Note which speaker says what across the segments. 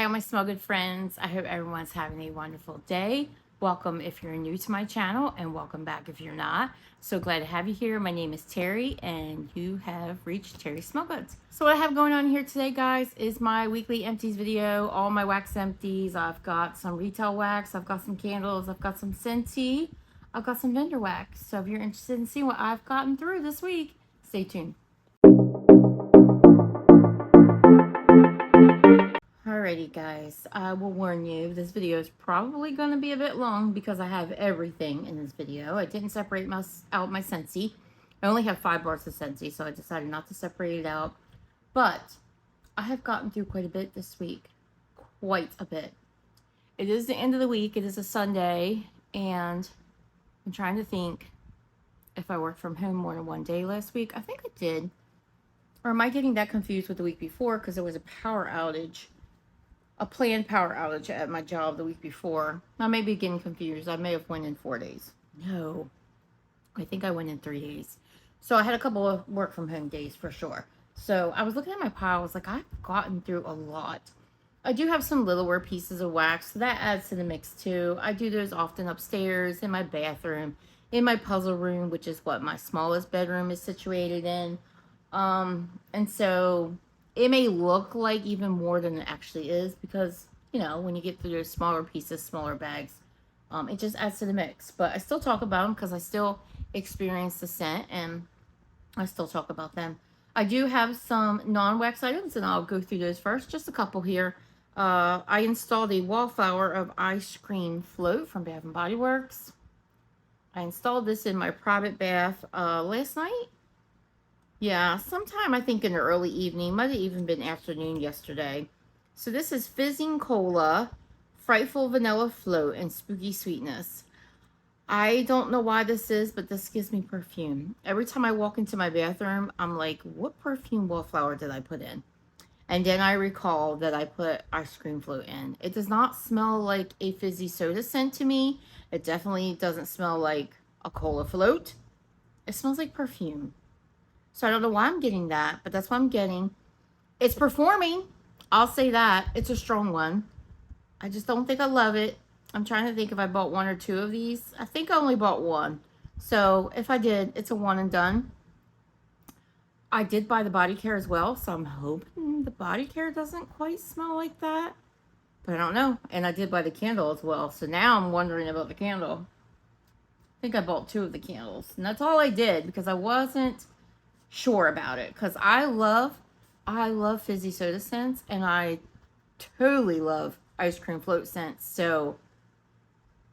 Speaker 1: all my smell good friends. I hope everyone's having a wonderful day. Welcome if you're new to my channel, and welcome back if you're not. So glad to have you here. My name is Terry, and you have reached Terry Smell Goods. So what I have going on here today, guys, is my weekly empties video. All my wax empties. I've got some retail wax. I've got some candles. I've got some Scentsy. I've got some vendor wax. So if you're interested in seeing what I've gotten through this week, stay tuned. Alrighty guys, I will warn you, this video is probably going to be a bit long because I have everything in this video. I didn't separate out my Scentsy. I only have 5 bars of Scentsy, so I decided not to separate it out. But I have gotten through quite a bit this week. Quite a bit. It is the end of the week. It is a Sunday, and I'm trying to think if I worked from home more than one day last week. I think I did. Or am I getting that confused with the week before because there was a power outage? A planned power outage at my job the week before. I may be getting confused. I may have went in 4 days. No. I think I went in 3 days. So I had a couple of work from home days for sure. So I was looking at my pile. I was like, I've gotten through a lot. I do have some littler pieces of wax, so that adds to the mix too. I do those often upstairs, in my bathroom, in my puzzle room, which is what my smallest bedroom is situated in. And so it may look like even more than it actually is because, you know, when you get through those smaller pieces, smaller bags, it just adds to the mix. But I still talk about them because I still experience the scent and I still talk about them. I do have some non-wax items and I'll go through those first. Just a couple here. I installed a wallflower of ice cream float from Bath & Body Works. I installed this in my private bath last night. Yeah, sometime I think in the early evening, might have even been afternoon yesterday. So this is Fizzing Cola, Frightful Vanilla Float, and Spooky Sweetness. I don't know why this is, but this gives me perfume. Every time I walk into my bathroom, I'm like, what perfume wallflower did I put in? And then I recall that I put ice cream float in. It does not smell like a fizzy soda scent to me. It definitely doesn't smell like a cola float. It smells like perfume. So I don't know why I'm getting that, but that's what I'm getting. It's performing. I'll say that. It's a strong one. I just don't think I love it. I'm trying to think if I bought 1 or 2 of these. I think I only bought 1. So if I did, it's a one and done. I did buy the body care as well, so I'm hoping the body care doesn't quite smell like that. But I don't know. And I did buy the candle as well. So now I'm wondering about the candle. I think I bought 2 of the candles. And that's all I did because I wasn't sure about it, because I love fizzy soda scents and I totally love ice cream float scents. So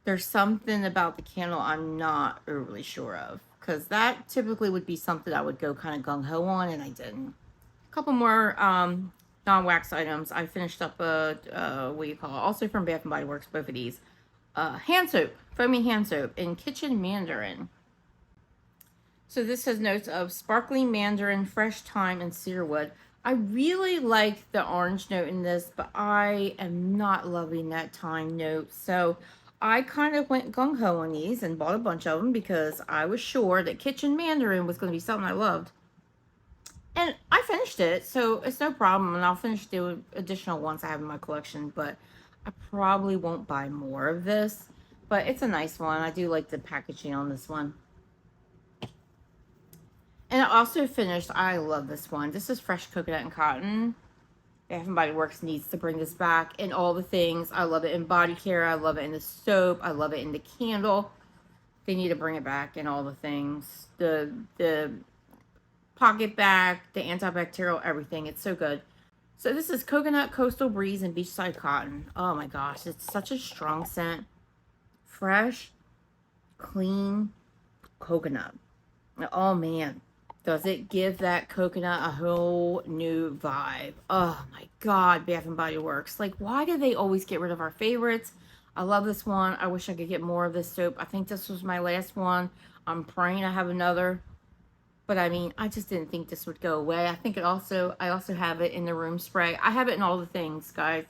Speaker 1: there's something about the candle I'm not overly sure of, because that typically would be something I would go kind of gung-ho on, and I didn't. A couple more non-wax items. I finished up what do you call it, also from Bath & Body Works, both of these. Hand soap, foaming hand soap in Kitchen Mandarin. So this has notes of sparkling mandarin, fresh thyme, and cedarwood. I really like the orange note in this, but I am not loving that thyme note. So I kind of went gung-ho on these and bought a bunch of them because I was sure that Kitchen Mandarin was going to be something I loved. And I finished it, so it's no problem. And I'll finish the additional ones I have in my collection, but I probably won't buy more of this. But it's a nice one. I do like the packaging on this one. And I also finished, I love this one. This is Fresh Coconut and Cotton. Bath & Body Works needs to bring this back in all the things. I love it in body care. I love it in the soap. I love it in the candle. They need to bring it back in all the things. The pocket back, the antibacterial, everything. It's so good. So this is Coconut, Coastal Breeze, and Beachside Cotton. Oh my gosh, it's such a strong scent. Fresh, clean coconut. Oh man. Does it give that coconut a whole new vibe? Oh my God, Bath & Body Works. Like, why do they always get rid of our favorites? I love this one. I wish I could get more of this soap. I think this was my last one. I'm praying I have another. But I mean, I just didn't think this would go away. I think I also have it in the room spray. I have it in all the things, guys.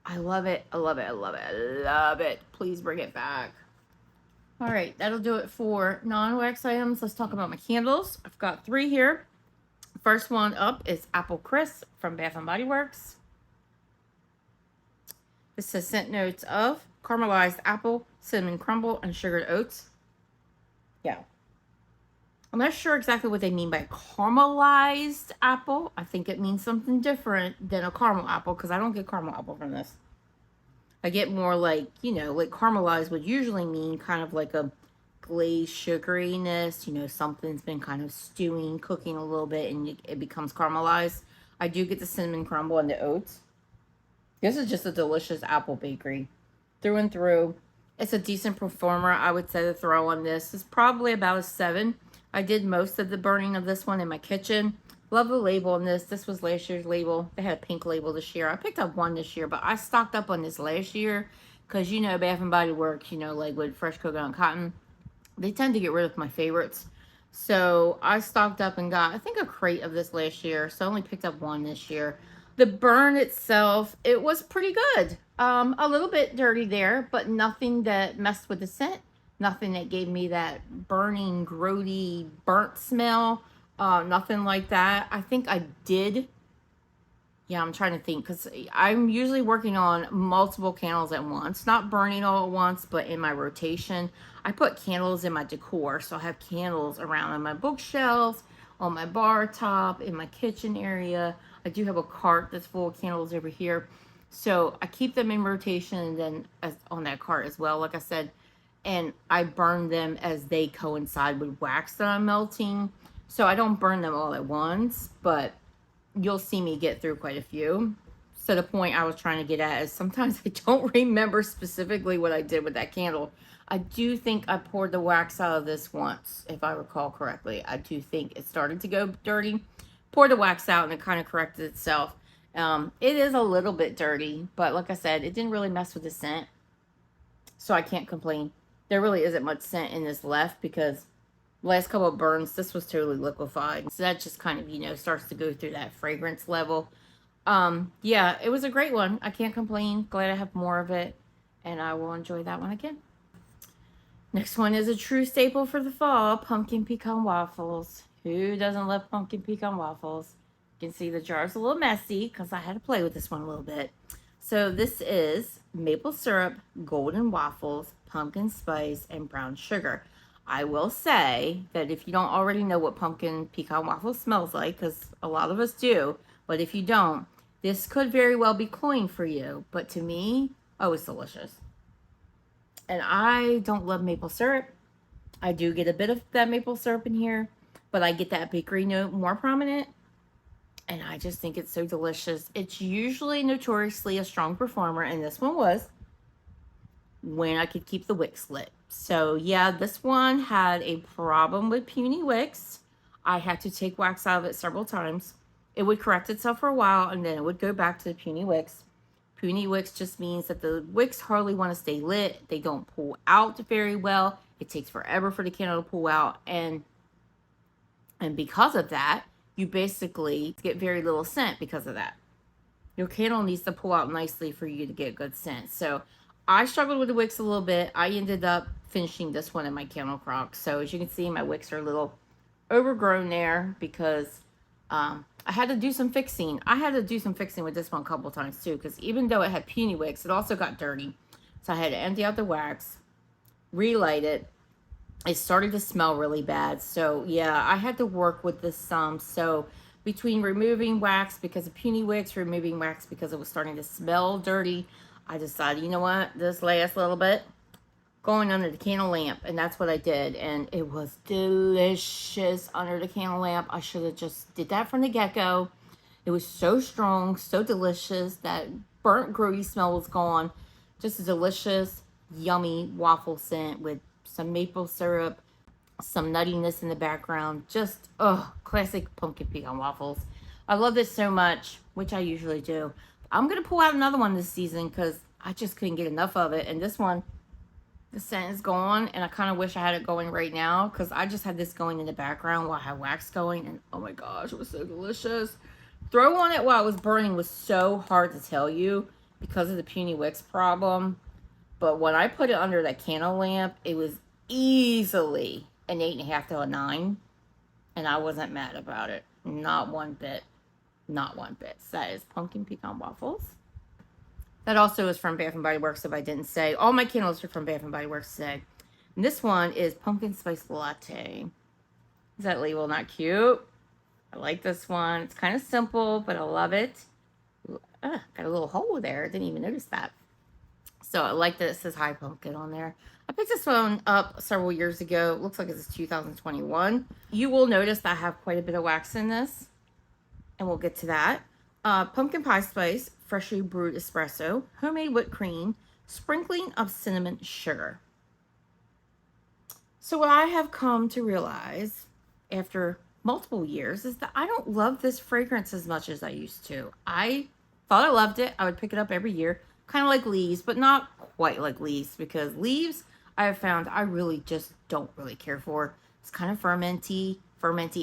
Speaker 1: I love it. I love it. I love it. I love it. Please bring it back. All right, that'll do it for non-wax items. Let's talk about my candles. I've got 3 here. First one up is Apple Crisp from Bath & Body Works. This says scent notes of caramelized apple, cinnamon crumble, and sugared oats. Yeah. I'm not sure exactly what they mean by caramelized apple. I think it means something different than a caramel apple because I don't get caramel apple from this. I get more like, you know, like caramelized would usually mean kind of like a glazed sugariness. You know, something's been kind of stewing, cooking a little bit, and it becomes caramelized. I do get the cinnamon crumble and the oats. This is just a delicious apple bakery through and through. It's a decent performer. I would say the throw on this is probably about a 7. I did most of the burning of this one in my kitchen. Love the label on this. This was last year's label. They had a pink label this year. I picked up one this year, but I stocked up on this last year because, you know, Bath & Body Works, you know, like with Fresh Coconut Cotton, they tend to get rid of my favorites. So I stocked up and got, I think, a crate of this last year. So I only picked up one this year. The burn itself, it was pretty good. A little bit dirty there, but nothing that messed with the scent. Nothing that gave me that burning, grody, burnt smell. Nothing like that. I think I did. Yeah, I'm trying to think because I'm usually working on multiple candles at once. Not burning all at once, but in my rotation. I put candles in my decor. So I have candles around on my bookshelves, on my bar top, in my kitchen area. I do have a cart that's full of candles over here. So I keep them in rotation and then on that cart as well, like I said. And I burn them as they coincide with wax that I'm melting. So I don't burn them all at once, but you'll see me get through quite a few. So the point I was trying to get at is sometimes I don't remember specifically what I did with that candle. I do think I poured the wax out of this once, if I recall correctly. I do think it started to go dirty. Poured the wax out and it kind of corrected itself. It is a little bit dirty, but like I said, it didn't really mess with the scent. So I can't complain. There really isn't much scent in this left because last couple of burns, this was totally liquefied. So that just kind of, you know, starts to go through that fragrance level. Yeah, it was a great one. I can't complain. Glad I have more of it. And I will enjoy that one again. Next one is a true staple for the fall. Pumpkin pecan waffles. Who doesn't love pumpkin pecan waffles? You can see the jar's a little messy because I had to play with this one a little bit. So this is maple syrup, golden waffles, pumpkin spice, and brown sugar. I will say that if you don't already know what pumpkin pecan waffle smells like, because a lot of us do, but if you don't, this could very well be cloying for you. But to me, oh, it's delicious. And I don't love maple syrup. I do get a bit of that maple syrup in here, but I get that bakery note more prominent. And I just think it's so delicious. It's usually notoriously a strong performer, and this one was when I could keep the wicks lit. So yeah, this one had a problem with puny wicks. I had to take wax out of it several times. It would correct itself for a while, and then it would go back to the puny wicks. Puny wicks just means that the wicks hardly want to stay lit. They don't pull out very well. It takes forever for the candle to pull out, and because of that, you basically get very little scent because of that. Your candle needs to pull out nicely for you to get good scent. So I struggled with the wicks a little bit. I ended up finishing this one in my candle crock. So as you can see, my wicks are a little overgrown there because I had to do some fixing. I had to do some fixing with this one a couple times too, because even though it had puny wicks, it also got dirty. So I had to empty out the wax, relight it. It started to smell really bad. So yeah, I had to work with this some. So between removing wax because of puny wicks, removing wax because it was starting to smell dirty, I decided, you know what, this last little bit, going under the candle lamp. And that's what I did. And it was delicious under the candle lamp. I should have just did that from the get-go. It was so strong, so delicious. That burnt grody smell was gone. Just a delicious, yummy waffle scent with some maple syrup, some nuttiness in the background. Just, classic pumpkin pecan waffles. I love this so much, which I usually do. I'm going to pull out another one this season because I just couldn't get enough of it. And this one, the scent is gone, and I kind of wish I had it going right now because I just had this going in the background while I had wax going, and oh my gosh, it was so delicious. Throw on it while it was burning was so hard to tell you because of the puny wicks problem. But when I put it under that candle lamp, it was easily an 8.5 to a 9. And I wasn't mad about it. Not one bit. Not one bit. So that is pumpkin pecan waffles That also is from Bath & Body Works, if I didn't say. All my candles are from Bath & Body Works today. And this one is Pumpkin Spice Latte. Is that label not cute? I like this one. It's kind of simple, but I love it. Got a little hole there. I didn't even notice that. So I like that it says High Pumpkin on there. I picked this one up several years ago. It looks like it's 2021. You will notice that I have quite a bit of wax in this. And we'll get to that. Pumpkin pie spice, freshly brewed espresso, homemade whipped cream, sprinkling of cinnamon sugar. So what I have come to realize after multiple years is that I don't love this fragrance as much as I used to. I thought I loved it. I would pick it up every year. Kind of like leaves, but not quite like leaves, because leaves I have found I really just don't really care for. It's kind of fermenty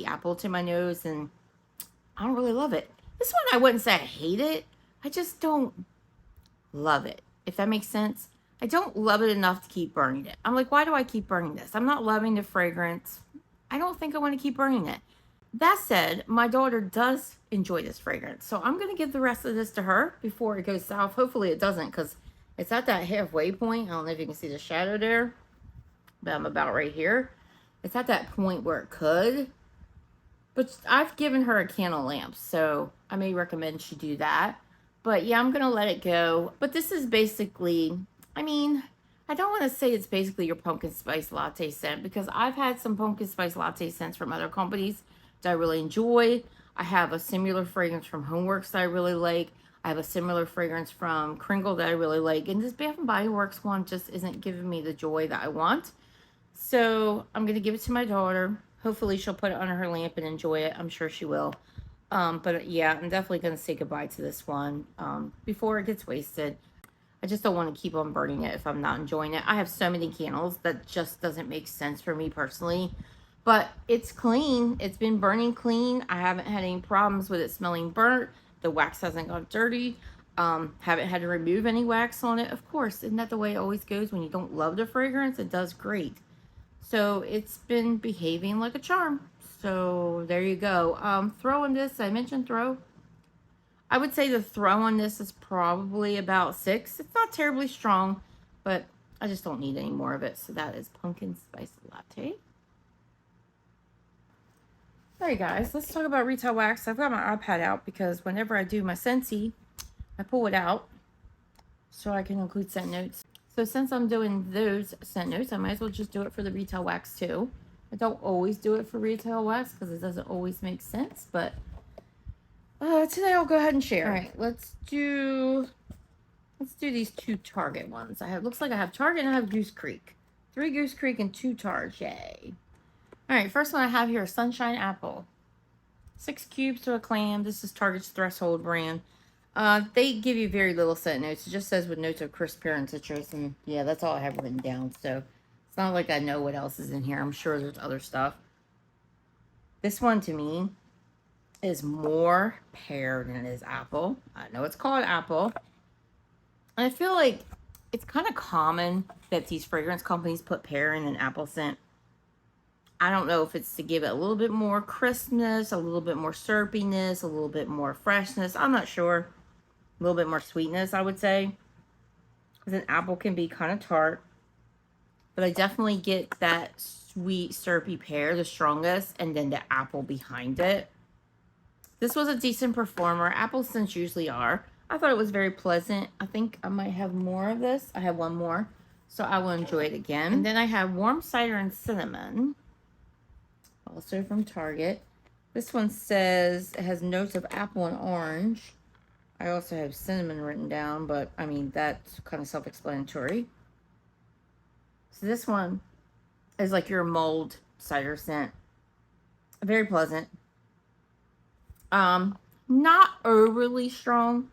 Speaker 1: apple to my nose, and I don't really love it. This one, I wouldn't say I hate it. I just don't love it, if that makes sense. I don't love it enough to keep burning it. I'm like, why do I keep burning this? I'm not loving the fragrance. I don't think I want to keep burning it. That said, my daughter does enjoy this fragrance. So I'm going to give the rest of this to her before it goes south. Hopefully it doesn't, because it's at that halfway point. I don't know if you can see the shadow there, but I'm about right here. It's at that point where it could. But I've given her a candle lamp, so I may recommend she do that. But yeah, I'm going to let it go. But this is basically, I mean, I don't want to say it's basically your pumpkin spice latte scent, because I've had some pumpkin spice latte scents from other companies that I really enjoy. I have a similar fragrance from Homeworks that I really like. I have a similar fragrance from Kringle that I really like. And this Bath & Body Works one just isn't giving me the joy that I want. So I'm going to give it to my daughter. Hopefully she'll put it under her lamp and enjoy it. I'm sure she will. But yeah, I'm definitely going to say goodbye to this one before it gets wasted. I just don't want to keep on burning it if I'm not enjoying it. I have so many candles that just doesn't make sense for me personally. But it's clean. It's been burning clean. I haven't had any problems with it smelling burnt. The wax hasn't got dirty. Haven't had to remove any wax on it. Of course, isn't that the way it always goes when you don't love the fragrance? It does great. So it's been behaving like a charm. So there you go. Throw on this, I mentioned throw. I would say the throw on this is probably about 6. It's not terribly strong, but I just don't need any more of it. So that is Pumpkin Spice Latte. Alright guys, let's talk about retail wax. I've got my iPad out because whenever I do my Scentsy, I pull it out so I can include scent notes. So since I'm doing those scent notes, I might as well just do it for the retail wax too. I don't always do it for retail wax because it doesn't always make sense, but today I'll go ahead and share. All right, let's do these 2 Target ones. Looks like I have Target and I have Goose Creek. 3 Goose Creek and 2 Target. Yay. All right, first one I have here is Sunshine Apple. 6 cubes to a clam. This is Target's Threshold brand. They give you very little scent notes. It just says with notes of crisp pear and citrus, and yeah, that's all I have written down. So it's not like I know what else is in here. I'm sure there's other stuff. This one to me is more pear than it is apple. I know it's called apple. And I feel like it's kind of common that these fragrance companies put pear in an apple scent. I don't know if it's to give it a little bit more crispness, a little bit more syrupiness, a little bit more freshness. I'm not sure. A little bit more sweetness, I would say. Because an apple can be kind of tart. But I definitely get that sweet, syrupy pear, the strongest, and then the apple behind it. This was a decent performer. Apple scents usually are. I thought it was very pleasant. I think I might have more of this. I have one more. So I will enjoy it again. And then I have Warm Cider and Cinnamon. Also from Target. This one says it has notes of apple and orange. I also have cinnamon written down, but I mean, that's kind of self-explanatory. So this one is like your mulled cider scent. Very pleasant. Not overly strong,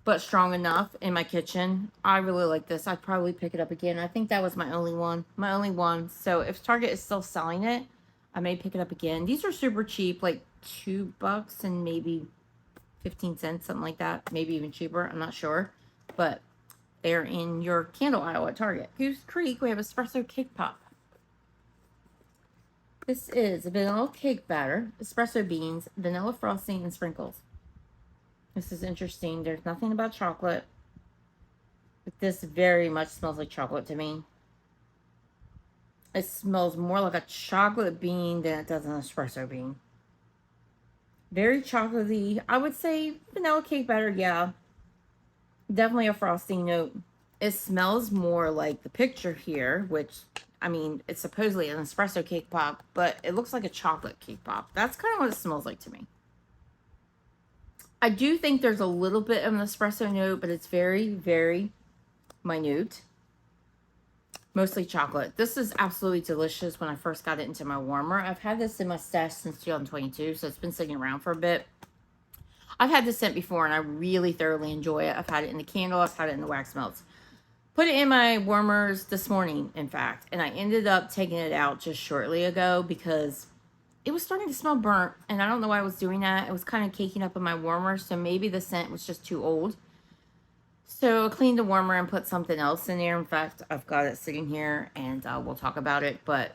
Speaker 1: but strong enough in my kitchen. I really like this. I'd probably pick it up again. I think that was my only one. So if Target is still selling it, I may pick it up again. These are super cheap, like $2 and maybe 15 cents, something like that. Maybe even cheaper, I'm not sure. But they're in your candle aisle at Target. Goose Creek, we have espresso cake pop. This is a vanilla cake batter, espresso beans, vanilla frosting, and sprinkles. This is interesting. There's nothing about chocolate. This very much smells like chocolate to me. It smells more like a chocolate bean than it does an espresso bean. Very chocolatey. I would say vanilla cake better, yeah. Definitely a frosting note. It smells more like the picture here, which, I mean, it's supposedly an espresso cake pop, but it looks like a chocolate cake pop. That's kind of what it smells like to me. I do think there's a little bit of an espresso note, but it's very, very minute. Mostly chocolate. This is absolutely delicious when I first got it into my warmer. I've had this in my stash since 2022, so it's been sitting around for a bit. I've had this scent before, and I really thoroughly enjoy it. I've had it in the candle. I've had it in the wax melts. Put it in my warmers this morning, in fact, and I ended up taking it out just shortly ago because it was starting to smell burnt, and I don't know why I was doing that. It was kind of caking up in my warmer, so maybe the scent was just too old. So I cleaned the warmer and put something else in there. In fact, I've got it sitting here, and we'll talk about it. But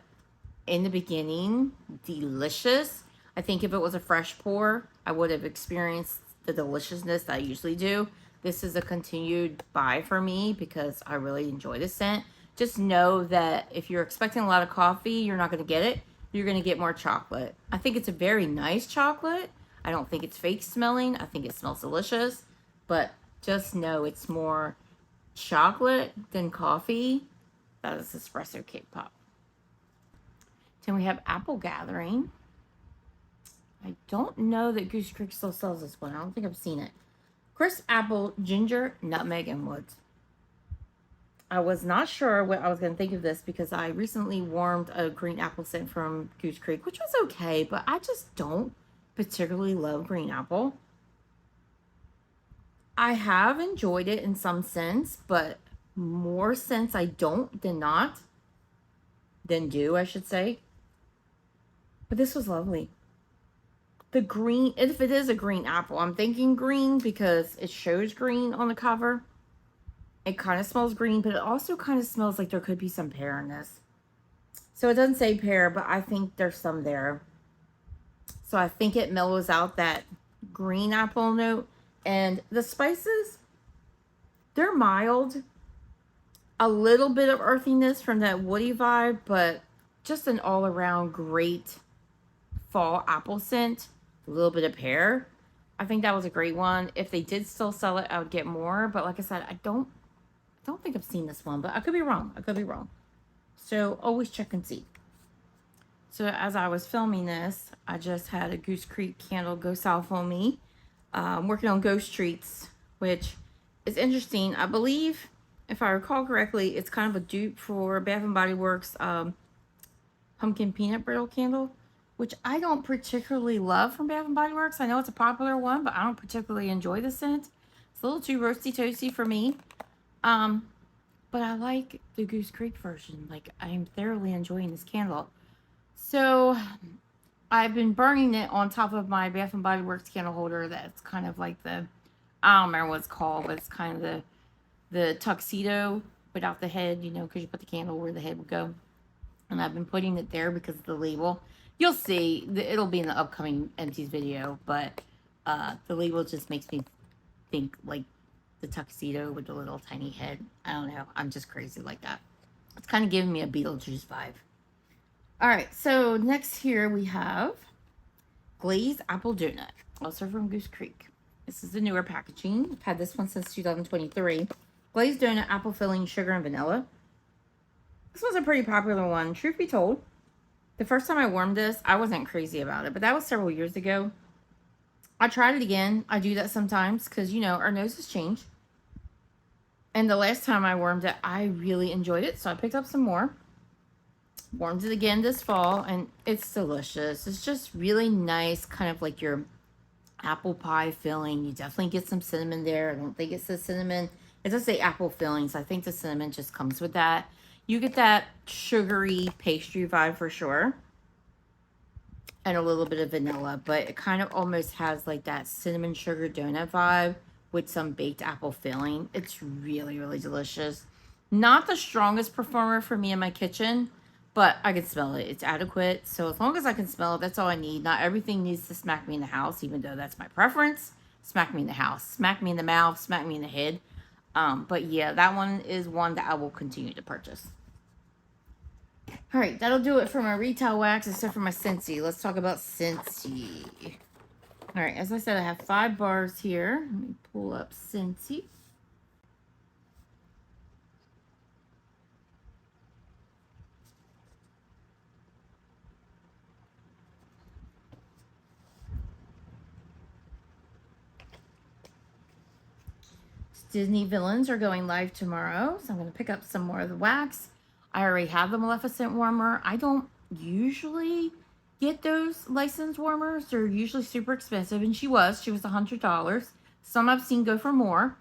Speaker 1: in the beginning, delicious. I think if it was a fresh pour, I would have experienced the deliciousness that I usually do. This is a continued buy for me because I really enjoy the scent. Just know that if you're expecting a lot of coffee, you're not going to get it. You're going to get more chocolate. I think it's a very nice chocolate. I don't think it's fake smelling. I think it smells delicious. But just know it's more chocolate than coffee. That is espresso cake pop. Then we have Apple Gathering. I don't know that Goose Creek still sells this one. I don't think I've seen it. Crisp apple, ginger, nutmeg, and woods. I was not sure what I was going to think of this because I recently warmed a green apple scent from Goose Creek, which was okay, but I just don't particularly love green apple. I have enjoyed it in some sense, but more sense I don't than not. Than do, I should say. But this was lovely. The green, if it is a green apple, I'm thinking green because it shows green on the cover. It kind of smells green, but it also kind of smells like there could be some pear in this. So it doesn't say pear, but I think there's some there. So I think it mellows out that green apple note. And the spices, they're mild. A little bit of earthiness from that woody vibe, but just an all-around great fall apple scent. A little bit of pear. I think that was a great one. If they did still sell it, I would get more. But like I said, I don't think I've seen this one, but I could be wrong. I could be wrong. So always check and see. So as I was filming this, I just had a Goose Creek candle go south on me. I'm working on Ghost Treats, which is interesting. I believe, if I recall correctly, it's kind of a dupe for Bath & Body Works Pumpkin Peanut Brittle Candle, which I don't particularly love from Bath & Body Works. I know it's a popular one, but I don't particularly enjoy the scent. It's a little too roasty toasty for me. But I like the Goose Creek version. Like, I'm thoroughly enjoying this candle. So I've been burning it on top of my Bath & Body Works candle holder. That's kind of like the, I don't remember what it's called, but it's kind of the tuxedo without the head, you know, because you put the candle where the head would go. And I've been putting it there because of the label. You'll see, it'll be in the upcoming Empties video, but the label just makes me think like the tuxedo with the little tiny head. I don't know. I'm just crazy like that. It's kind of giving me a Beetlejuice vibe. All right, so next here we have Glazed Apple Donut, also from Goose Creek. This is the newer packaging. I've had this one since 2023. Glazed donut, apple filling, sugar, and vanilla. This was a pretty popular one. Truth be told, the first time I warmed this, I wasn't crazy about it, but that was several years ago. I tried it again. I do that sometimes because, you know, our noses change. And the last time I warmed it, I really enjoyed it, so I picked up some more. Warmed it again this fall, and it's delicious. It's just really nice, kind of like your apple pie filling. You definitely get some cinnamon there. I don't think it says cinnamon. It does say apple fillings. I think the cinnamon just comes with that. You get that sugary pastry vibe for sure. And a little bit of vanilla, but it kind of almost has like that cinnamon sugar donut vibe with some baked apple filling. It's really, really delicious. Not the strongest performer for me in my kitchen, but I can smell it. It's adequate. So as long as I can smell it, that's all I need. Not everything needs to smack me in the house, even though that's my preference. Smack me in the house. Smack me in the mouth. Smack me in the head. But yeah, that one is one that I will continue to purchase. Alright, that'll do it for my retail wax, except for my Scentsy. Let's talk about Scentsy. Alright, as I said, I have 5 bars here. Let me pull up Scentsy. Disney villains are going live tomorrow, so I'm going to pick up some more of the wax. I already have the Maleficent warmer. I don't usually get those licensed warmers. They're usually super expensive, and she was $100. Some I've seen go for more,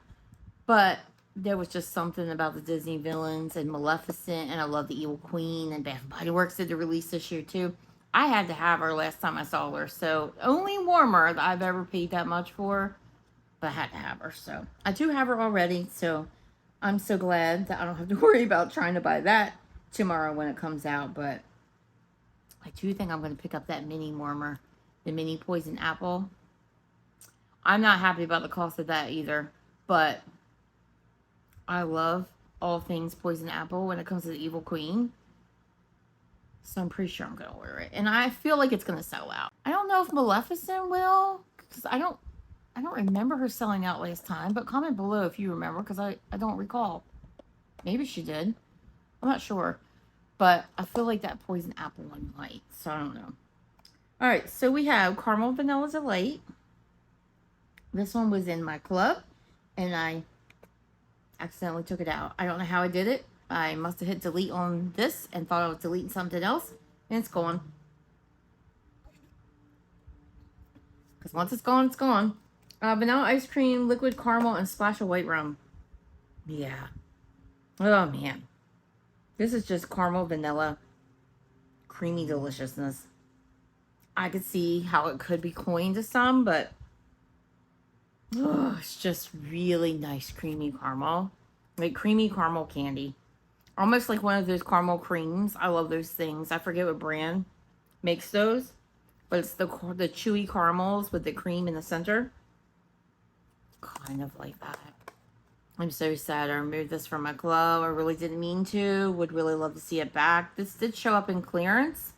Speaker 1: but there was just something about the Disney villains and Maleficent, and I love the Evil Queen, and Bath & Body Works did the release this year too. I had to have her last time I saw her, so only warmer that I've ever paid that much for. But I had to have her, so I do have her already, so I'm so glad that I don't have to worry about trying to buy that tomorrow when it comes out. But I do think I'm going to pick up that mini warmer, the mini poison apple. I'm not happy about the cost of that either, but I love all things poison apple when it comes to the Evil Queen. So I'm pretty sure I'm going to order it, and I feel like it's going to sell out. I don't know if Maleficent will, because I don't remember her selling out last time, but comment below if you remember, because I don't recall. Maybe she did. I'm not sure. But I feel like that poison apple one might, so I don't know. Alright, so we have Caramel Vanilla Delight. This one was in my club, and I accidentally took it out. I don't know how I did it. I must have hit delete on this and thought I was deleting something else, and it's gone. Because once it's gone, it's gone. Vanilla ice cream, liquid caramel, and splash of white rum. Yeah. Oh, man. This is just caramel, vanilla, creamy deliciousness. I could see how it could be cloying to some, but it's just really nice creamy caramel. Like creamy caramel candy. Almost like one of those caramel creams. I love those things. I forget what brand makes those. But it's the chewy caramels with the cream in the center. Kind of like that. I'm so sad I removed this from my club. I really didn't mean to. Would really love to see it back. This did show up in clearance.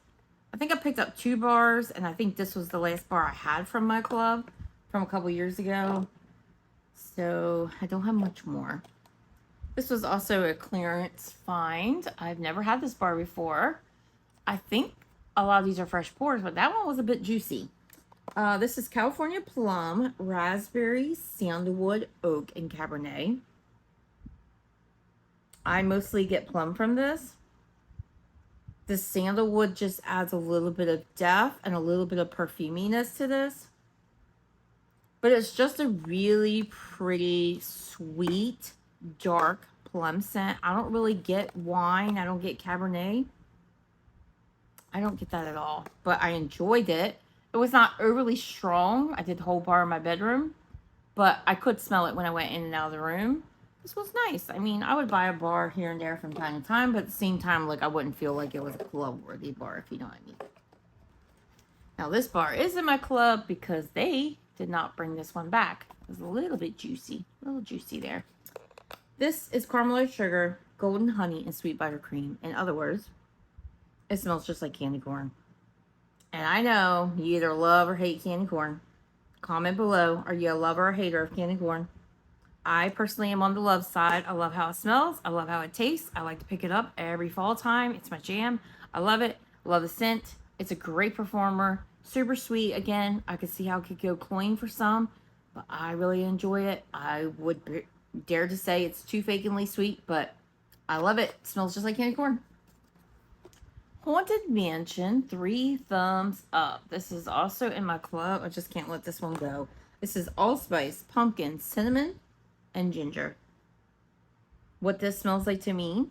Speaker 1: I think I picked up 2 bars, and I think this was the last bar I had from my club from a couple years ago. So I don't have much more. This was also a clearance find. I've never had this bar before. I think a lot of these are fresh pours, but that one was a bit juicy. This is California Plum, Raspberry, Sandalwood, Oak, and Cabernet. I mostly get plum from this. The sandalwood just adds a little bit of depth and a little bit of perfuminess to this. But it's just a really pretty, sweet, dark plum scent. I don't really get wine. I don't get Cabernet. I don't get that at all. But I enjoyed it. It was not overly strong. I did the whole bar in my bedroom. But I could smell it when I went in and out of the room. This was nice. I mean, I would buy a bar here and there from time to time. But at the same time, like, I wouldn't feel like it was a club-worthy bar, if you know what I mean. Now, this bar is in my club because they did not bring this one back. It was a little bit juicy. A little juicy there. This is caramelized sugar, golden honey, and sweet buttercream. In other words, it smells just like candy corn. And I know you either love or hate candy corn. Comment below, are you a lover or hater of candy corn? I personally am on the love side. I love how it smells. I love how it tastes. I like to pick it up every fall time. It's my jam. I love it. I love the scent. It's a great performer. Super sweet. Again, I could see how it could go cloying for some, but I really enjoy it. I would dare to say it's too fakingly sweet, but I love it. It smells just like candy corn. Haunted Mansion, 3 thumbs up. This is also in my club. I just can't let this one go. This is allspice, pumpkin, cinnamon, and ginger. What this smells like to me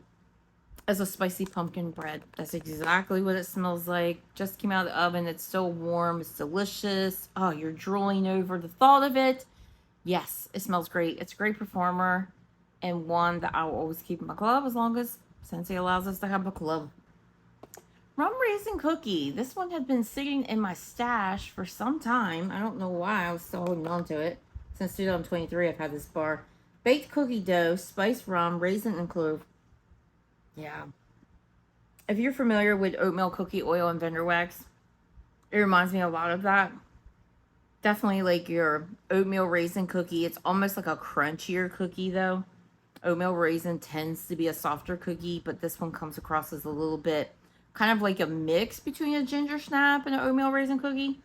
Speaker 1: is a spicy pumpkin bread. That's exactly what it smells like. Just came out of the oven. It's still warm. It's delicious. Oh, you're drooling over the thought of it. Yes, it smells great. It's a great performer and one that I will always keep in my club as long as Scentsy allows us to have a club. Rum Raisin Cookie. This one had been sitting in my stash for some time. I don't know why I was still holding on to it. Since 2023, I've had this bar. Baked cookie dough, spiced rum, raisin, and clove. Yeah. If you're familiar with oatmeal cookie oil and vendor wax, it reminds me a lot of that. Definitely like your oatmeal raisin cookie. It's almost like a crunchier cookie though. Oatmeal raisin tends to be a softer cookie, but this one comes across as a little bit kind of like a mix between a ginger snap and an oatmeal raisin cookie.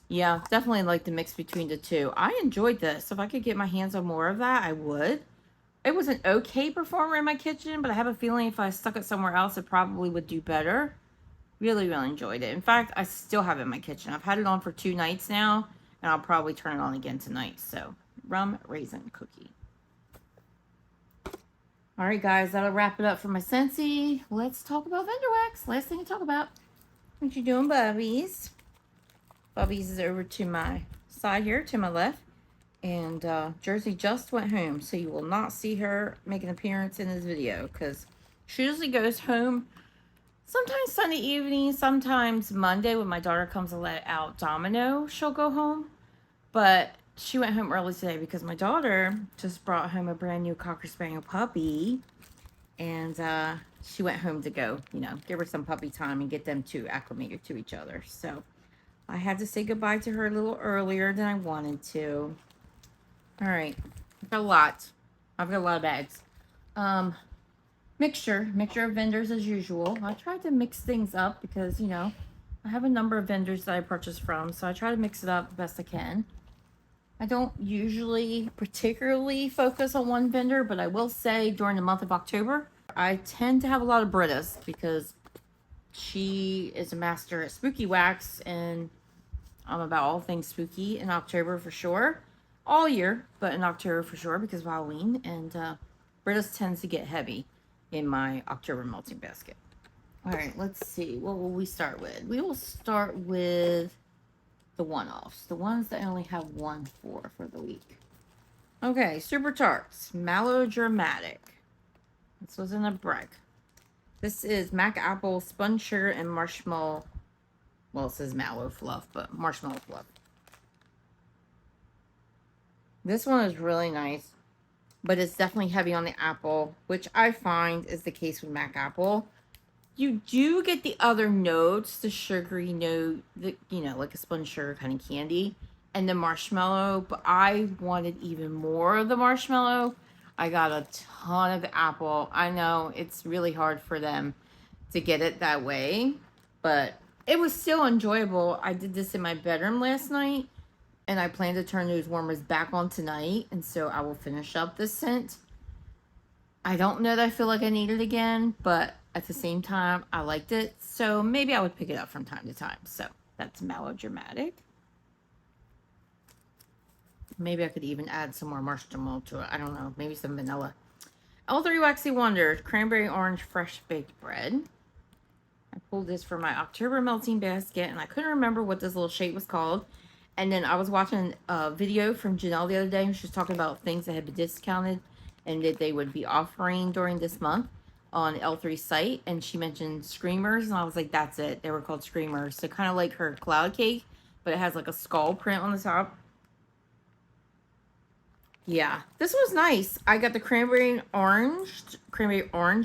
Speaker 1: Yeah, definitely like the mix between the two. I enjoyed this. If I could get my hands on more of that, I would. It was an okay performer in my kitchen, but I have a feeling if I stuck it somewhere else, it probably would do better. Really, really enjoyed it. In fact, I still have it in my kitchen. I've had it on for 2 nights now, and I'll probably turn it on again tonight. So, Rum Raisin Cookie. All right, guys, that'll wrap it up for my Scentsy. Let's talk about vendor wax. Last thing to talk about. What you doing, Bubbies? Bubbies is over to my side here, to my left. And Jersey just went home, so you will not see her make an appearance in this video because she usually goes home sometimes Sunday evening, sometimes Monday when my daughter comes to let out Domino, she'll go home. But she went home early today because my daughter just brought home a brand new Cocker Spaniel puppy. And she went home to go, you know, give her some puppy time and get them two acclimated to each other. So I had to say goodbye to her a little earlier than I wanted to. All right, I've got a lot. I've got a lot of bags. Mixture of vendors as usual. I tried to mix things up because, you know, I have a number of vendors that I purchase from, so I try to mix it up the best I can. I don't usually particularly focus on one vendor, but I will say during the month of October, I tend to have a lot of Britta's because she is a master at spooky wax, and I'm about all things spooky in October for sure. All year, but in October for sure because of Halloween. And Britta's tends to get heavy in my October melting basket. All right, let's see. What will we start with? We will start with the one-offs. The ones that I only have one for the week. Okay, Super Tarts. Melodramatic. This was in a brick. This is Mac Apple, Spun Sugar, and Marshmallow. Well, it says Mallow Fluff, but Marshmallow Fluff. This one is really nice, but it's definitely heavy on the apple, which I find is the case with Mac Apple. You do get the other notes, the sugary note, you know, like a spun sugar kind of candy, and the marshmallow, but I wanted even more of the marshmallow. I got a ton of the apple. I know it's really hard for them to get it that way, but it was still enjoyable. I did this in my bedroom last night, and I plan to turn those warmers back on tonight, and so I will finish up this scent. I don't know that I feel like I need it again, but at the same time, I liked it, so maybe I would pick it up from time to time. So that's Melodramatic. Maybe I could even add some more marshmallow to it. I don't know, maybe some vanilla. L3 Waxy Wonders, Cranberry Orange Fresh Baked Bread. I pulled this from my October melting basket, and I couldn't remember what this little shape was called. And then I was watching a video from Janelle the other day, and she was talking about things that had been discounted and that they would be offering during this month on L3's site. And she mentioned Screamers, and I was like, that's it. They were called Screamers. So kind of like her cloud cake, but it has like a skull print on the top. Yeah, this was nice. I got the cranberry orange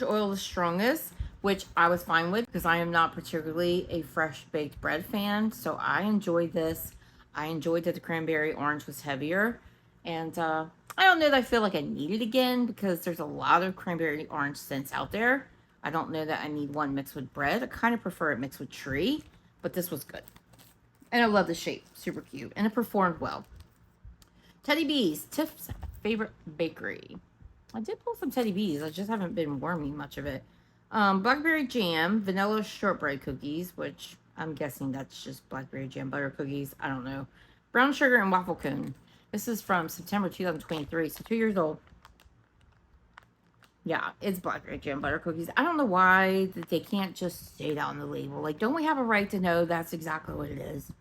Speaker 1: oil the strongest, which I was fine with because I am not particularly a fresh baked bread fan. So I enjoyed this. I enjoyed that the cranberry orange was heavier. And I don't know that I feel like I need it again because there's a lot of cranberry orange scents out there. I don't know that I need one mixed with bread. I kind of prefer it mixed with tree, but this was good. And I love the shape. Super cute. And it performed well. Teddy Bees, Tiff's favorite bakery. I did pull some Teddy Bees. I just haven't been warming much of it. Blackberry jam, vanilla shortbread cookies, which I'm guessing that's just blackberry jam butter cookies. I don't know. Brown sugar and waffle cone. This is from September 2023, so 2 years old. Yeah, it's blackberry jam butter cookies. I don't know why that they can't just say that on the label. Like, don't we have a right to know that's exactly what it is?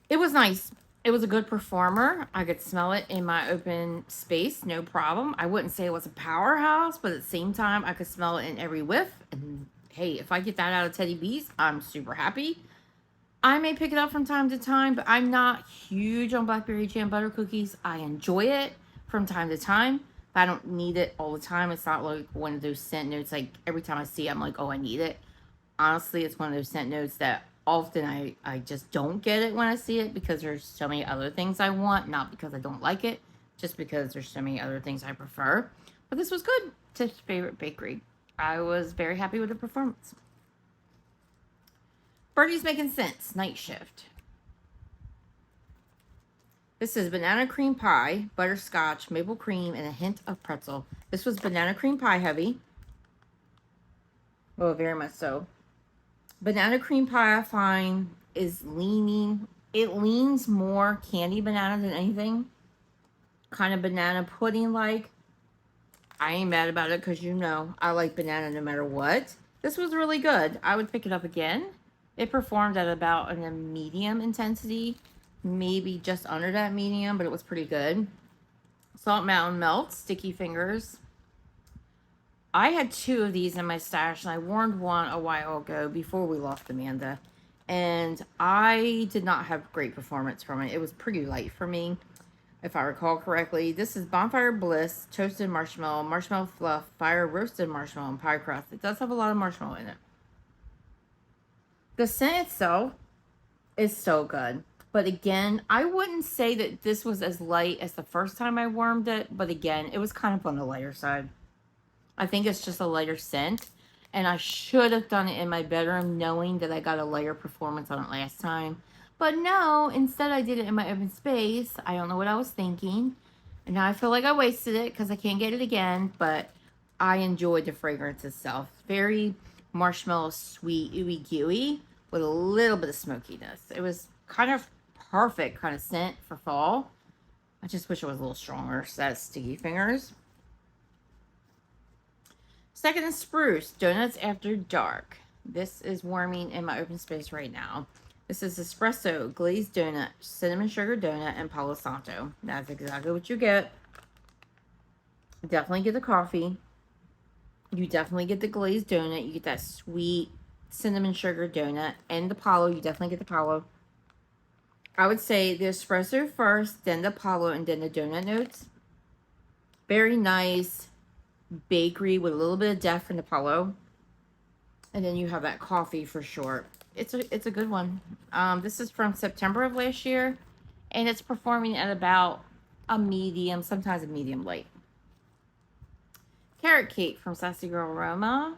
Speaker 1: It was nice. It was a good performer. I could smell it in my open space, no problem. I wouldn't say it was a powerhouse, but at the same time, I could smell it in every whiff. And hey, if I get that out of Teddy Bees, I'm super happy. I may pick it up from time to time, but I'm not huge on blackberry jam butter cookies. I enjoy it from time to time, but I don't need it all the time. It's not like one of those scent notes, like every time I see it, I'm like, oh, I need it. Honestly, it's one of those scent notes that often I just don't get it when I see it because there's so many other things I want, not because I don't like it, just because there's so many other things I prefer. But this was good. Tiff's favorite bakery. I was very happy with the performance. Birdies Making Sense, Night Shift. This is banana cream pie, butterscotch, maple cream, and a hint of pretzel. This was banana cream pie heavy. Oh, very much so. Banana cream pie, I find, is leaning. It leans more candy banana than anything. Kind of banana pudding-like. I ain't mad about it because you know I like banana no matter what. This was really good. I would pick it up again. It performed at about a medium intensity. Maybe just under that medium, but it was pretty good. Salt Mountain Melts, Sticky Fingers. I had 2 of these in my stash, and I warned one a while ago before we lost Amanda. And I did not have great performance from it. It was pretty light for me, if I recall correctly. This is Bonfire Bliss, Toasted Marshmallow, Marshmallow Fluff, Fire Roasted Marshmallow, and Pie Crust. It does have a lot of marshmallow in it. The scent itself is so good. But again, I wouldn't say that this was as light as the first time I warmed it. But again, it was kind of on the lighter side. I think it's just a lighter scent. And I should have done it in my bedroom knowing that I got a lighter performance on it last time. But no, instead I did it in my open space. I don't know what I was thinking. And now I feel like I wasted it because I can't get it again. But I enjoyed the fragrance itself. Very marshmallow sweet, ooey gooey with a little bit of smokiness. It was kind of perfect kind of scent for fall. I just wish it was a little stronger. So that's Sticky Fingers. Second is Spruce, Donuts After Dark. This is warming in my open space right now. This is espresso, glazed donut, cinnamon sugar donut, and Palo Santo. That's exactly what you get. Definitely get the coffee. You definitely get the glazed donut. You get that sweet cinnamon sugar donut. And the Palo, you definitely get the Palo. I would say the espresso first, then the Palo, and then the donut notes. Very nice bakery with a little bit of depth from the Palo. And then you have that coffee for sure. It's a good one. This is from September of last year. And it's performing at about a medium, sometimes a medium light. Carrot Cake from Sassy Girl Aroma.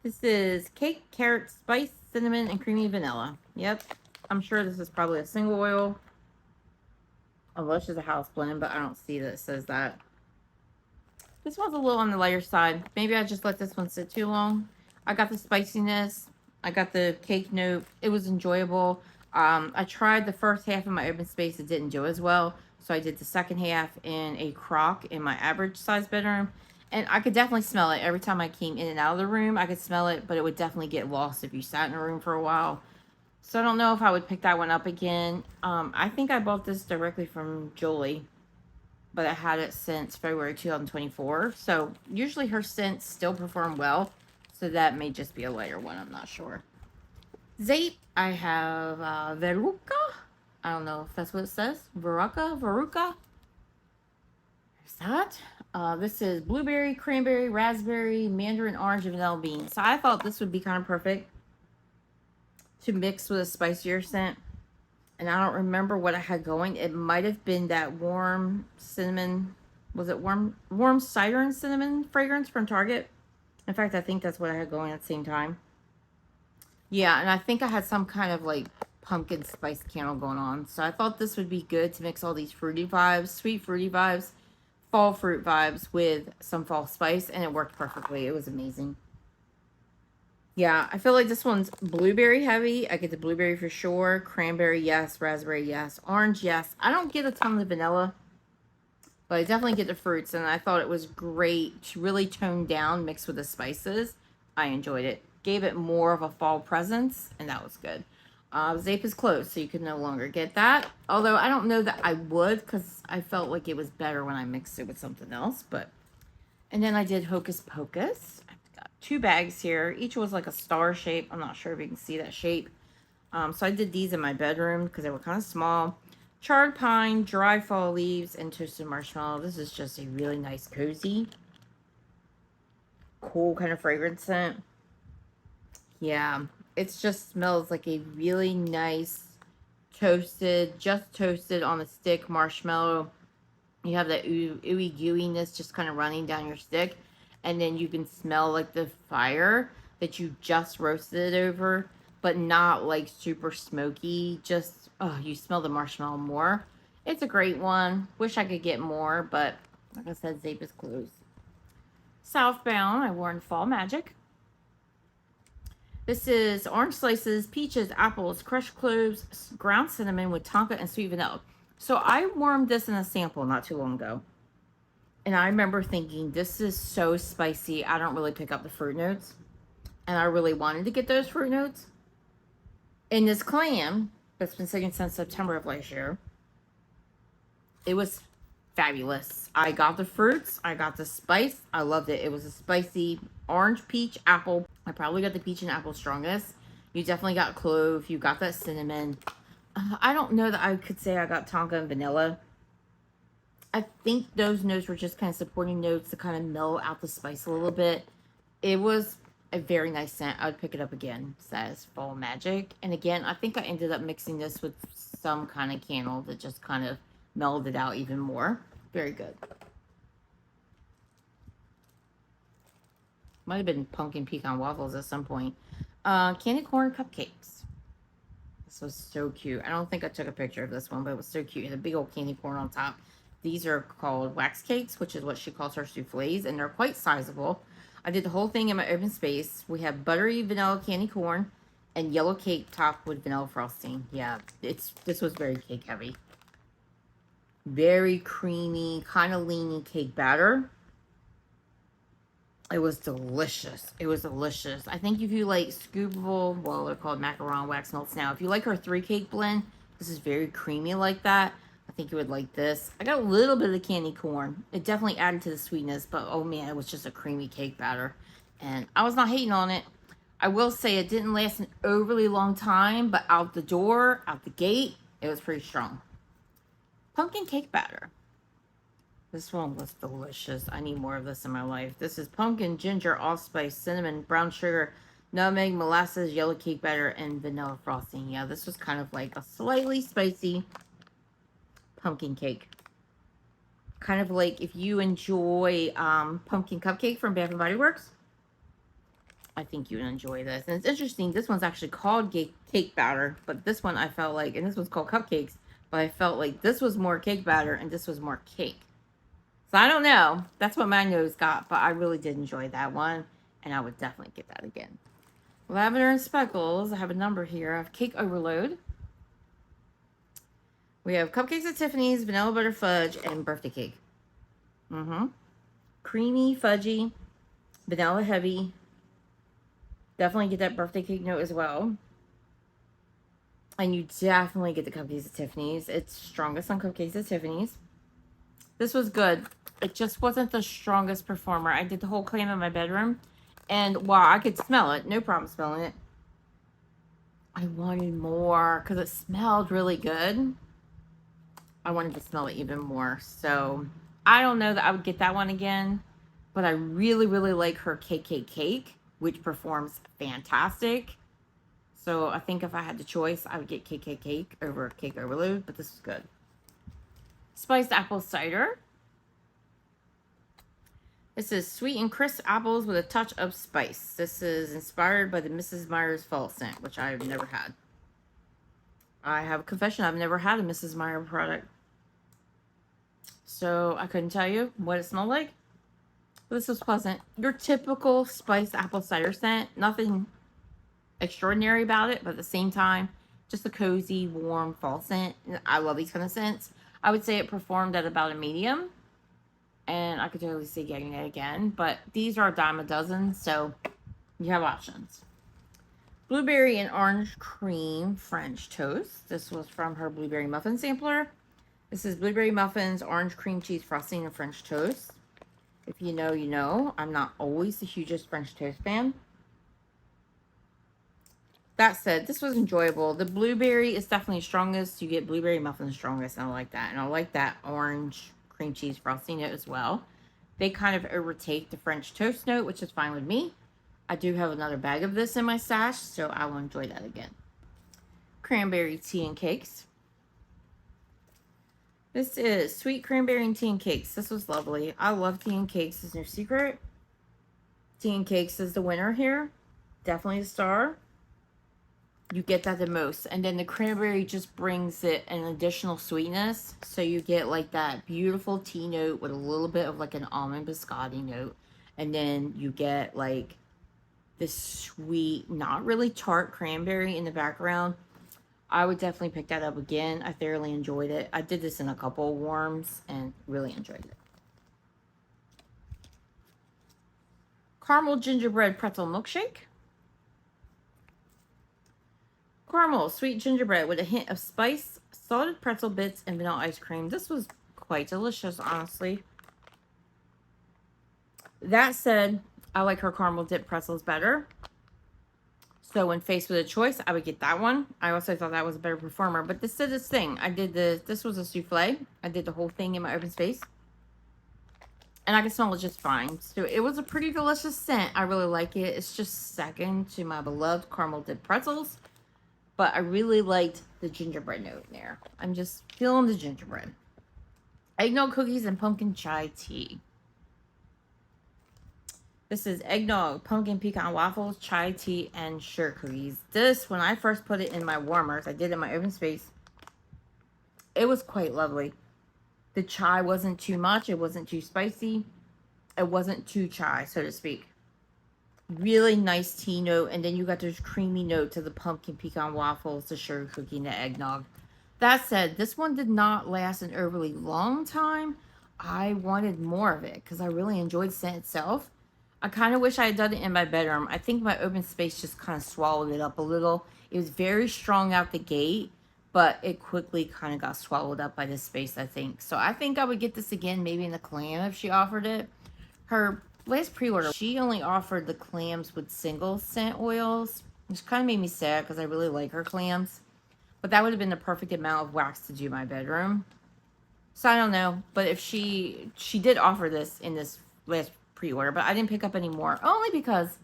Speaker 1: This is cake, carrot, spice, cinnamon, and creamy vanilla. Yep. I'm sure this is probably a single oil. Unless it's a house blend, but I don't see that it says that. This one's a little on the lighter side. Maybe I just let this one sit too long. I got the spiciness. I got the cake note. It was enjoyable. I tried the first half of my open space. It didn't do as well. So I did the second half in a crock in my average size bedroom. And I could definitely smell it. Every time I came in and out of the room, I could smell it. But it would definitely get lost if you sat in a room for a while. So I don't know if I would pick that one up again. I think I bought this directly from Jolie. But I had it since February 2024. So usually her scents still perform well. So that may just be a lighter one. I'm not sure. Zeep. I have Veruca. I don't know if that's what it says. Veruca. There's that. This is blueberry, cranberry, raspberry, mandarin orange, and vanilla bean. So I thought this would be kind of perfect to mix with a spicier scent. And I don't remember what I had going. It might have been that warm cinnamon. Was it warm cider and cinnamon fragrance from Target? In fact, I think that's what I had going at the same time. Yeah, and I think I had some kind of like pumpkin spice candle going on. So I thought this would be good to mix all these fruity vibes, sweet fruity vibes, fall fruit vibes with some fall spice. And it worked perfectly. It was amazing. Yeah, I feel like this one's blueberry heavy. I get the blueberry for sure. Cranberry, yes. Raspberry, yes. Orange, yes. I don't get a ton of the vanilla, but I definitely get the fruits. And I thought it was great to really tone down, mixed with the spices. I enjoyed it. Gave it more of a fall presence, and that was good. Zeep is closed, so you can no longer get that. Although I don't know that I would, because I felt like it was better when I mixed it with something else. And then I did Hocus Pocus. 2 bags here. Each was like a star shape. I'm not sure if you can see that shape. So I did these in my bedroom because they were kind of small. Charred pine, dry fall leaves, and toasted marshmallow. This is just a really nice, cozy, cool kind of fragrance scent. Yeah, it just smells like a really nice toasted, just toasted on a stick marshmallow. You have that ooey gooiness just kind of running down your stick, and then you can smell like the fire that you just roasted it over, but not like super smoky. Just, oh, you smell the marshmallow more. It's a great one. Wish I could get more, but like I said, Zeep is closed. Southbound, I wore in Fall Magic. This is orange slices, peaches, apples, crushed cloves, ground cinnamon with tonka and sweet vanilla. So I warmed this in a sample not too long ago. And I remember thinking, this is so spicy. I don't really pick up the fruit notes. And I really wanted to get those fruit notes. In this clam, that's been sitting since September of last year, it was fabulous. I got the fruits. I got the spice. I loved it. It was a spicy orange, peach, apple. I probably got the peach and apple strongest. You definitely got clove. You got that cinnamon. I don't know that I could say I got tonka and vanilla. I think those notes were just kind of supporting notes to kind of mellow out the spice a little bit. It was a very nice scent. I would pick it up again. Says Fall Magic. And again, I think I ended up mixing this with some kind of candle that just kind of mellowed it out even more. Very good. Might have been pumpkin pecan waffles at some point. Candy corn cupcakes. This was so cute. I don't think I took a picture of this one, but it was so cute. It had a big old candy corn on top. These are called wax cakes, which is what she calls her souffles, and they're quite sizable. I did the whole thing in my open space. We have buttery vanilla candy corn and yellow cake topped with vanilla frosting. Yeah, this was very cake heavy. Very creamy, kind of leany cake batter. It was delicious. It was delicious. I think if you like scoopable, well, they're called Macaron Wax Melts now. If you like her 3-cake blend, this is very creamy like that. I think you would like this. I got a little bit of the candy corn. It definitely added to the sweetness, but oh man, it was just a creamy cake batter. And I was not hating on it. I will say it didn't last an overly long time, but out the door, out the gate, it was pretty strong. Pumpkin cake batter. This one was delicious. I need more of this in my life. This is pumpkin, ginger, allspice, cinnamon, brown sugar, nutmeg, molasses, yellow cake batter, and vanilla frosting. Yeah, this was kind of like a slightly spicy pumpkin cake. Kind of like if you enjoy pumpkin cupcake from Bath & Body Works, I think you would enjoy this. And it's interesting, this one's actually called cake batter, but this one I felt like, and this one's called cupcakes, but I felt like this was more cake batter and this was more cake. So I don't know. That's what my nose got, but I really did enjoy that one, and I would definitely get that again. Lavender and Speckles. I have a number here. I have Cake Overload. We have Cupcakes at Tiffany's, Vanilla Butter Fudge, and Birthday Cake. Creamy, fudgy, vanilla heavy. Definitely get that birthday cake note as well. And you definitely get the Cupcakes at Tiffany's. It's strongest on Cupcakes at Tiffany's. This was good. It just wasn't the strongest performer. I did the whole clam in my bedroom. And while I could smell it, no problem smelling it, I wanted more because it smelled really good. I wanted to smell it even more. So I don't know that I would get that one again. But I really, really like her Cake, which performs fantastic. So I think if I had the choice, I would get Cake over Cake Overload. But this is good. Spiced apple cider. This is sweet and crisp apples with a touch of spice. This is inspired by the Mrs. Meyer's fall scent, which I've never had. I have a confession, I've never had a Mrs. Meyer product. So I couldn't tell you what it smelled like. But this was pleasant. Your typical spiced apple cider scent. Nothing extraordinary about it, but at the same time, just a cozy, warm fall scent. I love these kind of scents. I would say it performed at about a medium. And I could totally see getting it again. But these are a dime a dozen, so you have options. Blueberry and orange cream French toast. This was from her blueberry muffin sampler. This is blueberry muffins, orange cream cheese frosting, and French toast. If you know, you know. I'm not always the hugest French toast fan. That said, this was enjoyable. The blueberry is definitely strongest. You get blueberry muffin strongest, and I like that. And I like that orange cream cheese frosting note as well. They kind of overtake the French toast note, which is fine with me. I do have another bag of this in my stash, so I will enjoy that again. Cranberry tea and cakes. This is sweet cranberry and tea and cakes. This was lovely. I love tea and cakes. There's no secret. Tea and cakes is the winner here. Definitely a star. You get that the most. And then the cranberry just brings it an additional sweetness. So you get like that beautiful tea note with a little bit of like an almond biscotti note. And then you get like this sweet, not really tart cranberry in the background. I would definitely pick that up again. I thoroughly enjoyed it. I did this in a couple of warms and really enjoyed it. Caramel gingerbread pretzel milkshake. Caramel sweet gingerbread with a hint of spice, salted pretzel bits, and vanilla ice cream. This was quite delicious, honestly. That said, I like her caramel dip pretzels better. So when faced with a choice, I would get that one. I also thought that was a better performer. But this did its thing. I did this was a souffle. I did the whole thing in my open space. And I can smell it just fine. So it was a pretty delicious scent. I really like it. It's just second to my beloved caramel dip pretzels. But I really liked the gingerbread note there. I'm just feeling the gingerbread. Eggnog cookies and pumpkin chai tea. This is eggnog, pumpkin pecan waffles, chai tea, and sugar cookies. This, when I first put it in my warmers, I did it in my open space. It was quite lovely. The chai wasn't too much. It wasn't too spicy. It wasn't too chai, so to speak. Really nice tea note. And then you got this creamy note to the pumpkin pecan waffles, the sugar cookie, and the eggnog. That said, this one did not last an overly long time. I wanted more of it because I really enjoyed the scent itself. I kind of wish I had done it in my bedroom. I think my open space just kind of swallowed it up a little. It was very strong out the gate, but it quickly kind of got swallowed up by this space, I think. So I think I would get this again, maybe in the clam if she offered it. Her last pre-order, she only offered the clams with single scent oils, which kind of made me sad because I really like her clams. But that would have been the perfect amount of wax to do my bedroom. So I don't know. But if she did offer this in this last pre-order, but I didn't pick up any more. Only because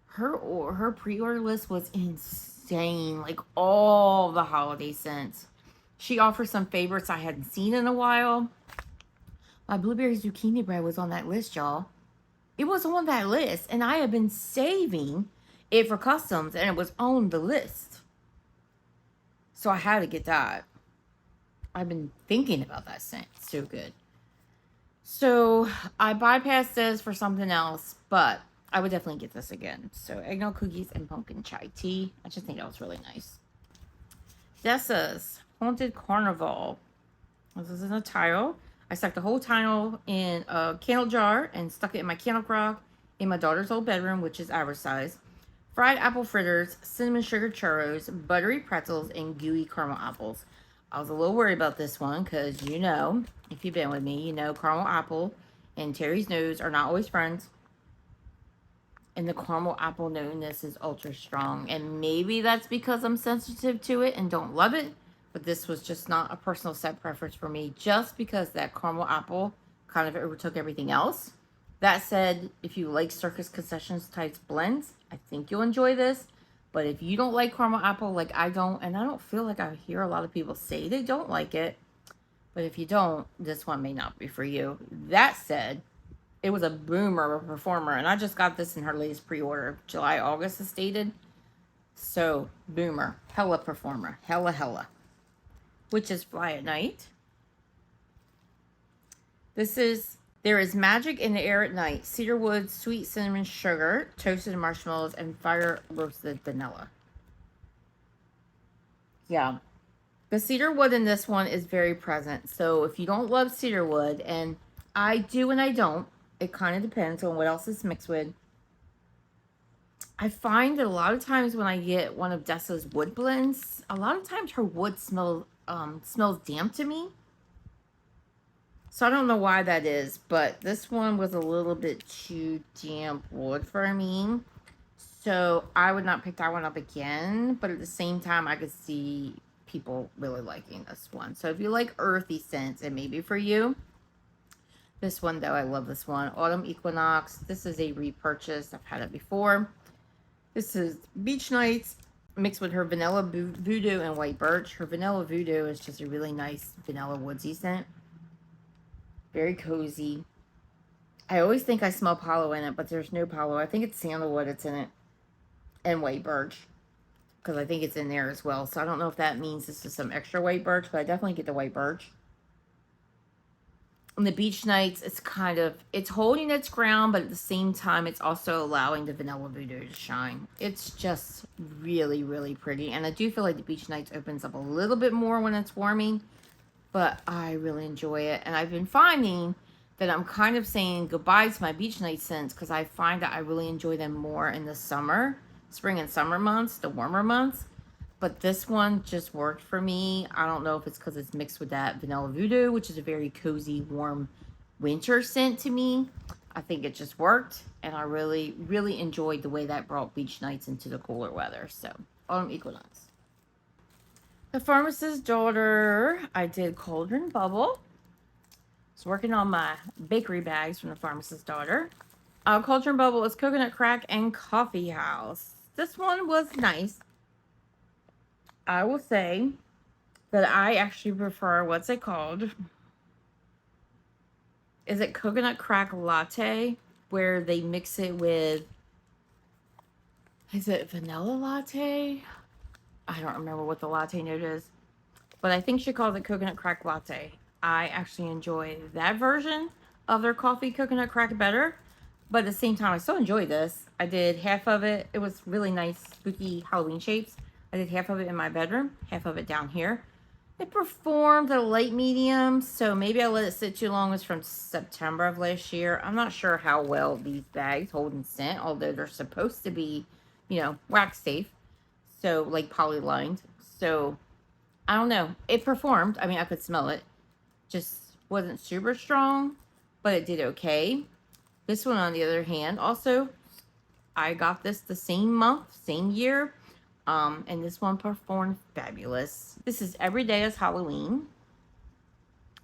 Speaker 1: her pre-order list was insane. Like all the holiday scents. She offered some favorites I hadn't seen in a while. My blueberry zucchini bread was on that list, y'all. It was on that list. And I had been saving it for customs. And it was on the list. So I had to get that. I've been thinking about that scent. It's so good. So I bypassed this for something else. But I would definitely get this again. So eggnog cookies and pumpkin chai tea. I just think that was really nice. Dessa's Haunted Carnival. This is in a tile. I stuck the whole tile in a candle jar and stuck it in my candle crock in my daughter's old bedroom, which is average size. Fried apple fritters, cinnamon sugar churros, buttery pretzels, and gooey caramel apples. I was a little worried about this one because, you know, if you've been with me, you know caramel apple and Terry's nose are not always friends. And the caramel apple note in this is ultra strong. And maybe that's because I'm sensitive to it and don't love it. But this was just not a personal set preference for me. Just because that caramel apple kind of overtook everything else. That said, if you like Circus Concessions type blends, I think you'll enjoy this. But if you don't like caramel apple like I don't, and I don't feel like I hear a lot of people say they don't like it. But if you don't, this one may not be for you. That said, it was a boomer of a performer. And I just got this in her latest pre-order. July, August is stated. So, boomer. Hella performer. Hella. Which is Fly at Night. This is There is Magic in the Air at Night. Cedarwood, sweet cinnamon sugar, toasted marshmallows, and fire roasted vanilla. Yeah. The cedarwood in this one is very present. So if you don't love cedarwood, and I do and I don't, it kind of depends on what else it's mixed with. I find that a lot of times when I get one of Dessa's wood blends, a lot of times her wood smells damp to me. So I don't know why that is, but this one was a little bit too damp wood for me. So I would not pick that one up again, but at the same time, I could see people really liking this one. So if you like earthy scents, it may be for you. This one, though, I love this one. Autumn Equinox. This is a repurchase. I've had it before. This is Beach Nights mixed with her Vanilla Voodoo and White Birch. Her Vanilla Voodoo is just a really nice vanilla woodsy scent. Very cozy. I always think I smell Palo in it, but there's no Palo. I think it's sandalwood that's in it. And White Birch. Because I think it's in there as well. So I don't know if that means this is some extra White Birch, but I definitely get the White Birch. And the Beach Nights, it's kind of, it's holding its ground, but at the same time, it's also allowing the Vanilla Voodoo to shine. It's just really, really pretty. And I do feel like the Beach Nights opens up a little bit more when it's warming, but I really enjoy it. And I've been finding that I'm kind of saying goodbye to my Beach Night scents because I find that I really enjoy them more in the summer, spring and summer months, the warmer months. But this one just worked for me. I don't know if it's because it's mixed with that Vanilla Voodoo, which is a very cozy, warm winter scent to me. I think it just worked. And I really, really enjoyed the way that brought Beach Nights into the cooler weather. So, Autumn Equinox. The Pharmacist's Daughter, I did Cauldron Bubble. I was working on my bakery bags from the Pharmacist's Daughter. Cauldron Bubble is Coconut Crack and Coffee House. This one was nice. I will say that I actually prefer, what's it called? Is it Coconut Crack Latte? Where they mix it with, is it Vanilla Latte? I don't remember what the latte note is. But I think she calls it Coconut Crack Latte. I actually enjoy that version of their coffee coconut crack better. But at the same time, I still enjoy this. I did half of it. It was really nice, spooky Halloween shapes. I did half of it in my bedroom, half of it down here. It performed at a light medium, so maybe I let it sit too long. It was from September of last year. I'm not sure how well these bags hold in scent, although they're supposed to be, you know, wax safe. So, like poly-lined. So, I don't know. It performed. I mean, I could smell it. Just wasn't super strong, but it did okay. This one, on the other hand, also, I got this the same month, same year. And this one performed fabulous. This is Every Day is Halloween.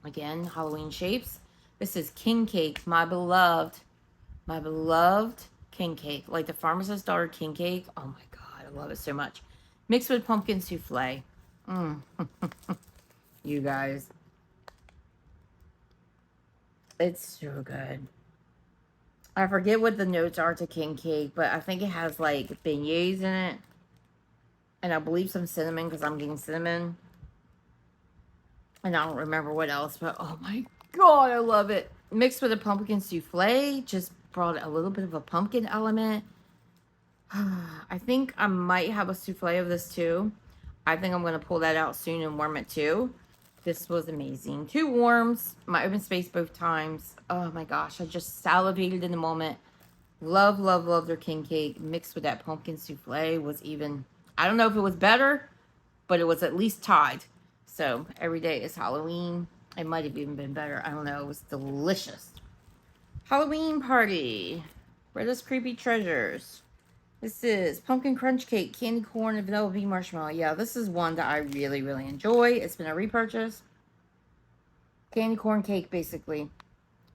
Speaker 1: Again, Halloween shapes. This is King Cake, my beloved king cake. Like the Pharmacist's Daughter king cake. Oh my God, I love it so much. Mixed with pumpkin souffle. You guys. It's so good. I forget what the notes are to king cake, but I think it has like beignets in it. And I believe some cinnamon because I'm getting cinnamon. And I don't remember what else, but oh my God, I love it. Mixed with a pumpkin souffle, just brought a little bit of a pumpkin element. I think I might have a souffle of this too. I think I'm going to pull that out soon and warm it too. This was amazing. 2 warms, my open space both times. Oh my gosh, I just salivated in the moment. Love, love, love their king cake. Mixed with that pumpkin souffle was even, I don't know if it was better, but it was at least tied. So, Every Day is Halloween. It might have even been better. I don't know. It was delicious. Halloween Party. Britta's Creepy Treasures. This is Pumpkin Crunch Cake, Candy Corn, and Vanilla Bean Marshmallow. Yeah, this is one that I really, really enjoy. It's been a repurchase. Candy Corn Cake, basically.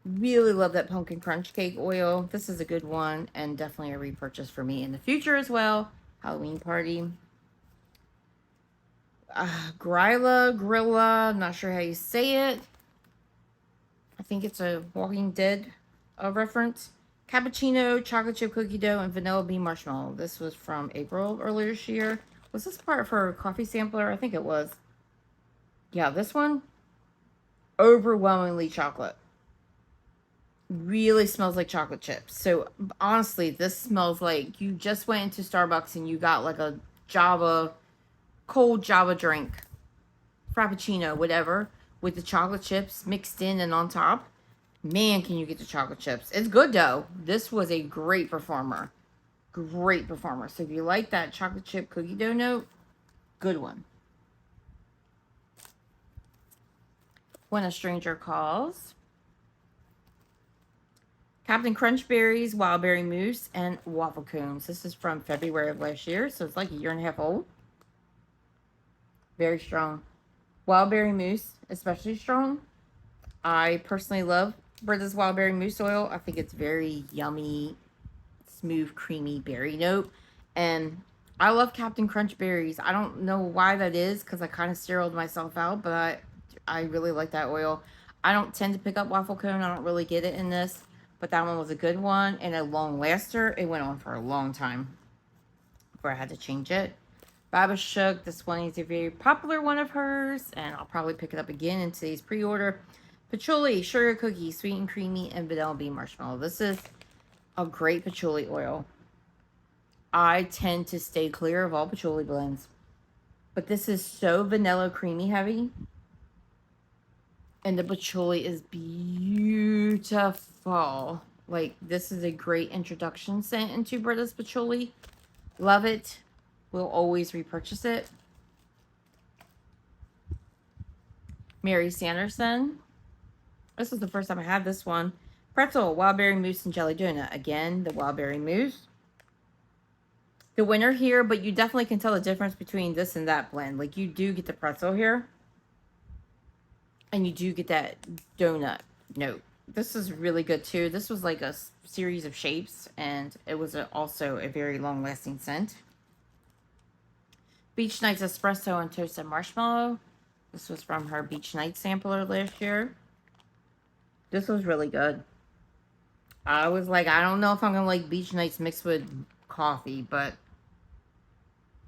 Speaker 1: Really love that Pumpkin Crunch Cake oil. This is a good one, and definitely a repurchase for me in the future as well. Halloween Party. Grilla, I'm not sure how you say it. I think it's a Walking Dead reference. Cappuccino, chocolate chip cookie dough, and vanilla bean marshmallow. This was from April earlier this year. Was this part of her coffee sampler? I think it was. Yeah, this one, overwhelmingly chocolate. Really smells like chocolate chips. So, honestly, this smells like you just went into Starbucks and you got like a cold Java drink, Frappuccino, whatever, with the chocolate chips mixed in and on top. Man, can you get the chocolate chips. It's good, though. This was a great performer. Great performer. So, if you like that chocolate chip cookie dough note, good one. When a Stranger Calls. Captain Crunch Berries, Wild Berry Mousse, and Waffle Cones. This is from February of last year, so it's like a year and a half old. Very strong. Wild Berry Mousse, especially strong. I personally love Britta's Wild Berry Mousse Oil. I think it's very yummy, smooth, creamy berry note. And I love Captain Crunch Berries. I don't know why that is, because I kind of steriled myself out, but I really like that oil. I don't tend to pick up Waffle Cone. I don't really get it in this, but that one was a good one and a long laster. It went on for a long time before I had to change it. Baba Shook, this one is a very popular one of hers, and I'll probably pick it up again in today's pre-order. Patchouli, Sugar Cookie, Sweet and Creamy, and Vanilla Bean Marshmallow. This is a great patchouli oil. I tend to stay clear of all patchouli blends, but this is so vanilla creamy heavy, and the patchouli is beautiful. Like, this is a great introduction scent into Britta's patchouli. Love it. We'll always repurchase it. Mary Sanderson. This is the first time I had this one. Pretzel, Wild Berry Mousse, and Jelly Donut. Again, the Wild Berry Mousse. The winner here, but you definitely can tell the difference between this and that blend. Like, you do get the pretzel here. And you do get that donut note. This is really good, too. This was like a series of shapes, and it was also a very long-lasting scent. Beach Nights Espresso and Toasted Marshmallow. This was from her Beach Night sampler last year. This was really good. I was like, I don't know if I'm going to like Beach Nights mixed with coffee, but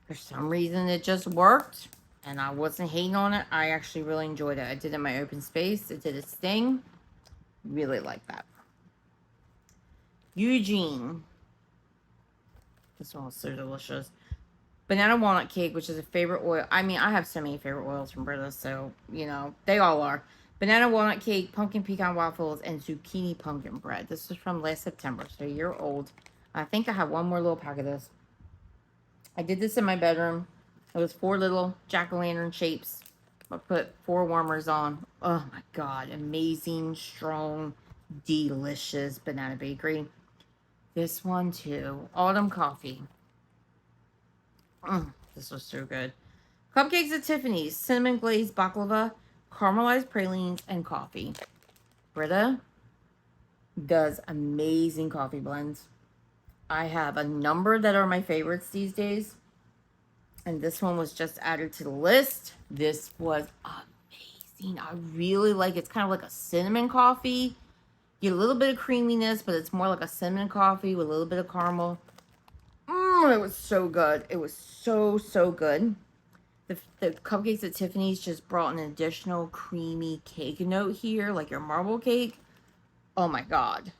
Speaker 1: for some reason it just worked, and I wasn't hating on it. I actually really enjoyed it. I did it in my open space. It did its thing. Really like that. Eugene. This one was so delicious. Banana Walnut Cake, which is a favorite oil. I mean, I have so many favorite oils from Britta, so, you know, they all are. Banana Walnut Cake, Pumpkin Pecan Waffles, and Zucchini Pumpkin Bread. This is from last September, so a year old. I think I have one more little pack of this. I did this in my bedroom. It was 4 little jack-o'-lantern shapes. I put 4 warmers on. Oh, my God. Amazing, strong, delicious banana bakery. This one, too. Autumn Coffee. This was so good. Cupcakes at Tiffany's, cinnamon glazed baklava, caramelized pralines, and coffee. Britta does amazing coffee blends. I have a number that are my favorites these days, and this one was just added to the list. This was amazing. I really like it. It's kind of like a cinnamon coffee. You get a little bit of creaminess, but it's more like a cinnamon coffee with a little bit of caramel. It was so good. It was so, so good. The cupcakes at Tiffany's just brought an additional creamy cake note here, like your marble cake. Oh my God.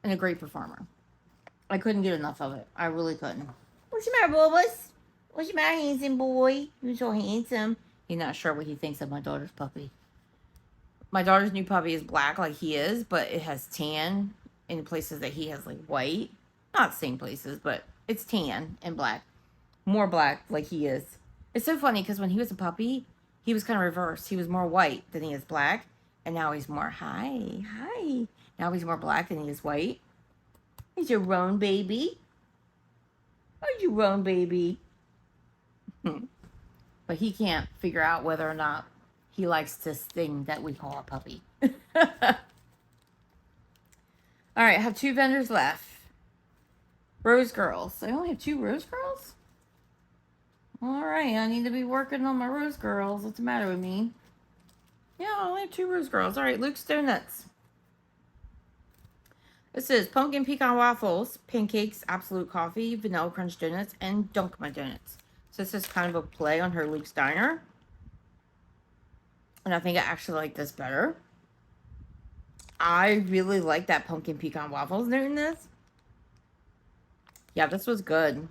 Speaker 1: And a great performer. I couldn't get enough of it. I really couldn't. What's the matter, Bubbles? What's the matter, handsome boy? You're so handsome. He's not sure what he thinks of my daughter's puppy. My daughter's new puppy is black like he is, but it has tan in places that he has like white. Not the same places, but it's tan and black. More black like he is. It's so funny because when he was a puppy, he was kind of reversed. He was more white than he is black. And now he's more, hi. Now he's more black than he is white. He's your roan baby. Oh, you roan baby. But he can't figure out whether or not he likes this thing that we call a puppy. All right, I have 2 vendors left. Rose Girls. I only have 2 Rose Girls? All right, I need to be working on my Rose Girls. What's the matter with me? Yeah, I only have 2 Rose Girls. All right, Luke's Donuts. This is Pumpkin Pecan Waffles, Pancakes, Absolute Coffee, Vanilla Crunch Donuts, and Dunk My Donuts. So this is kind of a play on her Luke's Diner. And I think I actually like this better. I really like that Pumpkin Pecan Waffles in this. Yeah, this was good.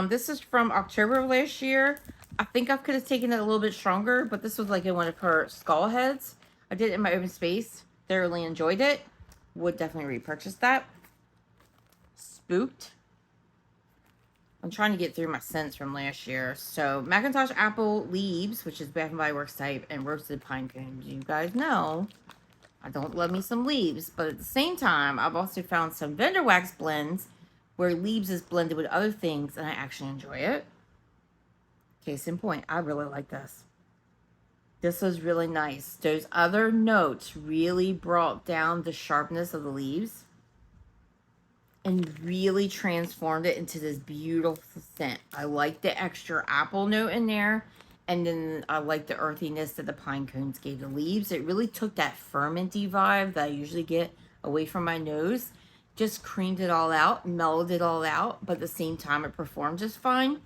Speaker 1: This is from October of last year. I think I could have taken it a little bit stronger, but this was like in one of her skull heads. I did it in my open space. Thoroughly enjoyed it. Would definitely repurchase that. Spooked. I'm trying to get through my scents from last year. So, Macintosh Apple Leaves, which is Bath & Body Works type, and Roasted Pine Cones. You guys know I don't love me some leaves, but at the same time, I've also found some vendor wax blends where leaves is blended with other things, and I actually enjoy it. Case in point, I really like this. This was really nice. Those other notes really brought down the sharpness of the leaves and really transformed it into this beautiful scent. I like the extra apple note in there, and then I like the earthiness that the pine cones gave the leaves. It really took that fermenty vibe that I usually get away from my nose, just creamed it all out, mellowed it all out, but at the same time it performed just fine.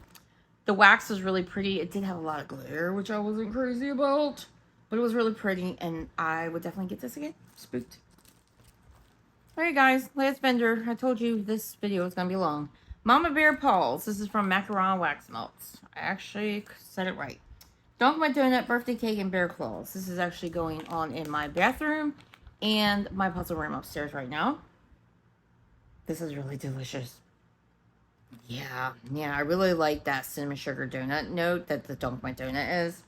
Speaker 1: The wax was really pretty. It did have a lot of glitter, which I wasn't crazy about, but it was really pretty, and I would definitely get this again. Spooked. Alright guys, last vendor. I told you this video was going to be long. Mama Bear Paws. This is from Macaron Wax Melts. I actually said it right. Dunkin' My Donut Birthday Cake and Bear Claws. This is actually going on in my bathroom and my puzzle room upstairs right now. This is really delicious. Yeah, I really like that cinnamon sugar donut note that the Dunkin' My Donut is.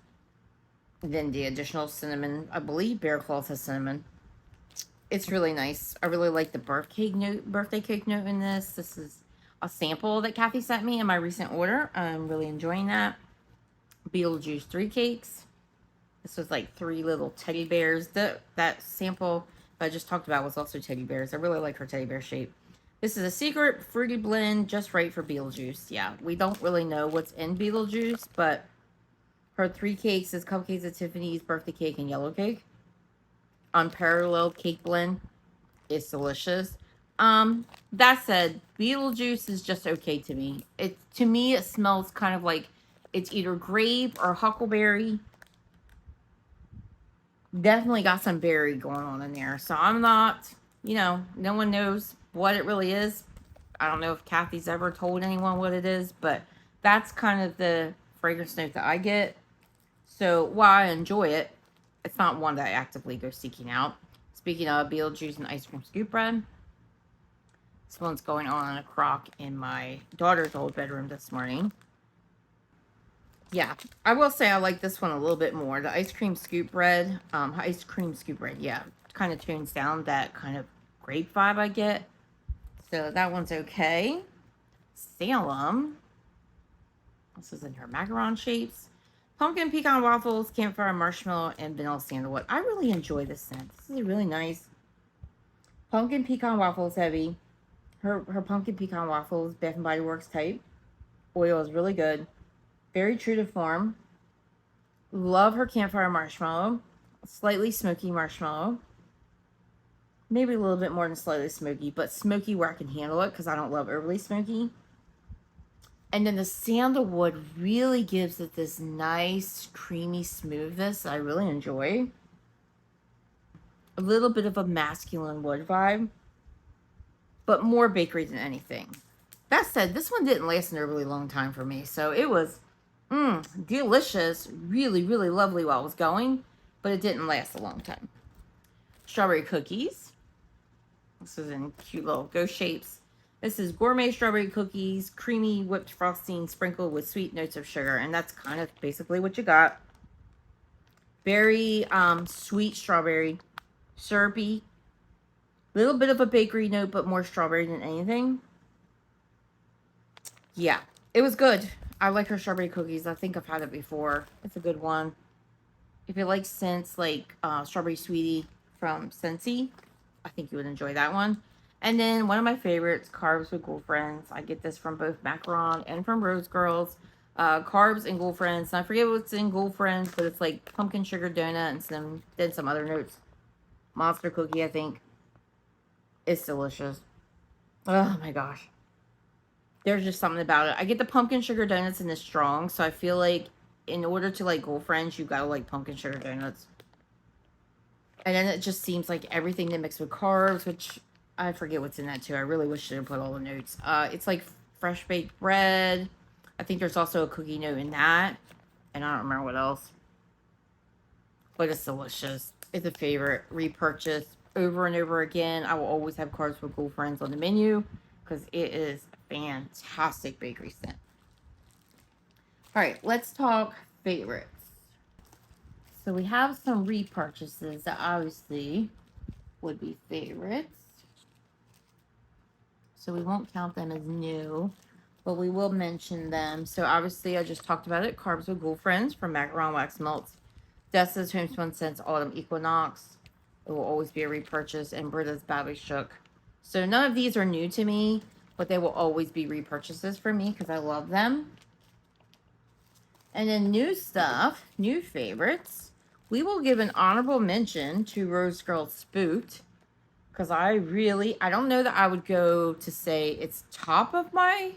Speaker 1: And then the additional cinnamon. I believe Bear Claws has cinnamon. It's really nice. I really like the birthday cake note in this. This is a sample that Kathy sent me in my recent order. I'm really enjoying that. Beetlejuice 3 cakes. This was like 3 little teddy bears. That sample I just talked about was also teddy bears. I really like her teddy bear shape. This is a secret fruity blend just right for Beetlejuice. Yeah, we don't really know what's in Beetlejuice, but her 3 cakes is Cupcakes at Tiffany's, Birthday Cake, and Yellow Cake. Unparalleled cake blend. It's delicious. That said, Beetlejuice is just okay to me. To me, it smells kind of like it's either grape or huckleberry. Definitely got some berry going on in there. So I'm not, no one knows what it really is. I don't know if Kathy's ever told anyone what it is, but that's kind of the fragrance note that I get. So while I enjoy it, it's not one that I actively go seeking out. Speaking of Beetlejuice and ice cream scoop bread, this one's going on a crock in my daughter's old bedroom this morning. Yeah, I will say I like this one a little bit more. The ice cream scoop bread, yeah, kind of tunes down that kind of grape vibe I get. So that one's okay. Salem. This is in her macaron shapes. Pumpkin pecan waffles, campfire marshmallow, and vanilla sandalwood. I really enjoy this scent. This is really nice. Pumpkin pecan waffles heavy. Her pumpkin pecan waffles, Bath and Body Works type. Oil is really good. Very true to form. Love her campfire marshmallow. Slightly smoky marshmallow. Maybe a little bit more than slightly smoky, but smoky where I can handle it because I don't love overly smoky. And then the sandalwood really gives it this nice, creamy smoothness I really enjoy. A little bit of a masculine wood vibe, but more bakery than anything. That said, this one didn't last a really long time for me, so it was delicious, really, really lovely while it was going, but it didn't last a long time. Strawberry cookies. This is in cute little ghost shapes. This is gourmet strawberry cookies, creamy whipped frosting sprinkled with sweet notes of sugar. And that's kind of basically what you got. Very sweet strawberry, syrupy. Little bit of a bakery note, but more strawberry than anything. Yeah, it was good. I like her strawberry cookies. I think I've had it before. It's a good one. If you like scents like Strawberry Sweetie from Scentsy, I think you would enjoy that one. And then one of my favorites, Carbs with Girlfriends. I get this from both Macaron and from Rose Girls. Carbs and Girlfriends. And I forget what's in Girlfriends, but it's like pumpkin sugar donut and then some other notes. Monster cookie, I think. It's delicious. Oh my gosh. There's just something about it. I get the pumpkin sugar donuts in this strong, so I feel like in order to like Girlfriends, you gotta like pumpkin sugar donuts. And then it just seems like everything that mixed with carbs, which I forget what's in that too. I really wish they would put all the notes. It's like fresh baked bread. I think there's also a cookie note in that. And I don't remember what else. But it's delicious. It's a favorite. Repurchase over and over again. I will always have Carbs with Girlfriends on the menu because it is a fantastic bakery scent. Alright, let's talk favorites. So we have some repurchases that obviously would be favorites. So we won't count them as new, but we will mention them. So obviously I just talked about it. Carbs with Ghoul Friends from Macaron Wax Melts. Dessa's Homespun Scents Autumn Equinox. It will always be a repurchase. And Britta's Badly Shook. So none of these are new to me, but they will always be repurchases for me because I love them. And then new stuff, new favorites. We will give an honorable mention to Rose Girl Spooked. Because I don't know that I would go to say it's top of my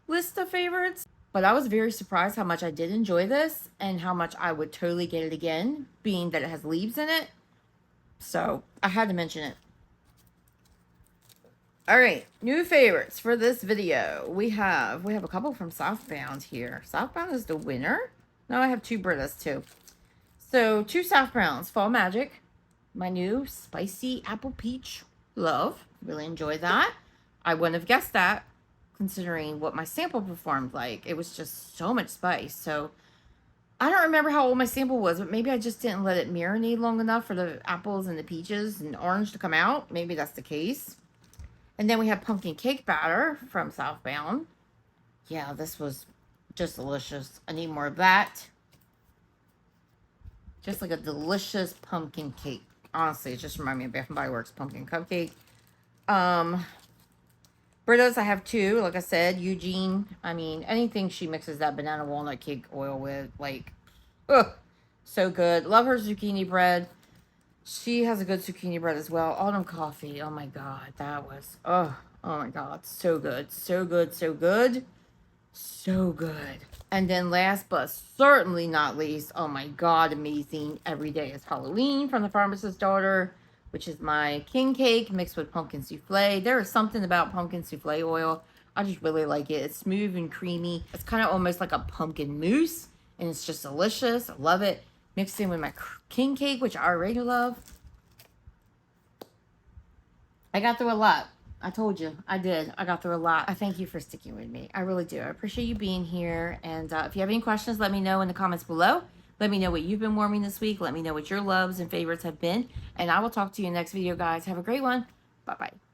Speaker 1: list of favorites. But I was very surprised how much I did enjoy this. And how much I would totally get it again. Being that it has leaves in it. So, I had to mention it. Alright, new favorites for this video. We have a couple from Southbound here. Southbound is the winner. No, I have two Brittas too. So, two Southbounds. Fall Magic. My new spicy apple peach love. Really enjoy that. I wouldn't have guessed that considering what my sample performed like. It was just so much spice. So I don't remember how old my sample was, but maybe I just didn't let it marinate long enough for the apples and the peaches and orange to come out. Maybe that's the case. And then we have pumpkin cake batter from Southbound. Yeah, this was just delicious. I need more of that. Just like a delicious pumpkin cake. Honestly, it just reminded me of Bath & Body Works pumpkin cupcake. Britta's, I have two. Like I said, Eugene. I mean, anything she mixes that banana walnut cake oil with, like, ugh, so good. Love her zucchini bread. She has a good zucchini bread as well. Autumn coffee. Oh my god, that was, oh my god, so good. So good, so good. So good. And then last but certainly not least, oh my god, amazing. Every Day is Halloween from the Pharmacist Daughter, which is my king cake mixed with pumpkin souffle. There is something about pumpkin souffle oil. I just really like it. It's smooth and creamy. It's kind of almost like a pumpkin mousse, and it's just delicious. I love it. Mixed in with my king cake, which I already love. I got through a lot. I told you. I did. I got through a lot. I thank you for sticking with me. I really do. I appreciate you being here. And if you have any questions, let me know in the comments below. Let me know what you've been warming this week. Let me know what your loves and favorites have been. And I will talk to you in the next video, guys. Have a great one. Bye-bye.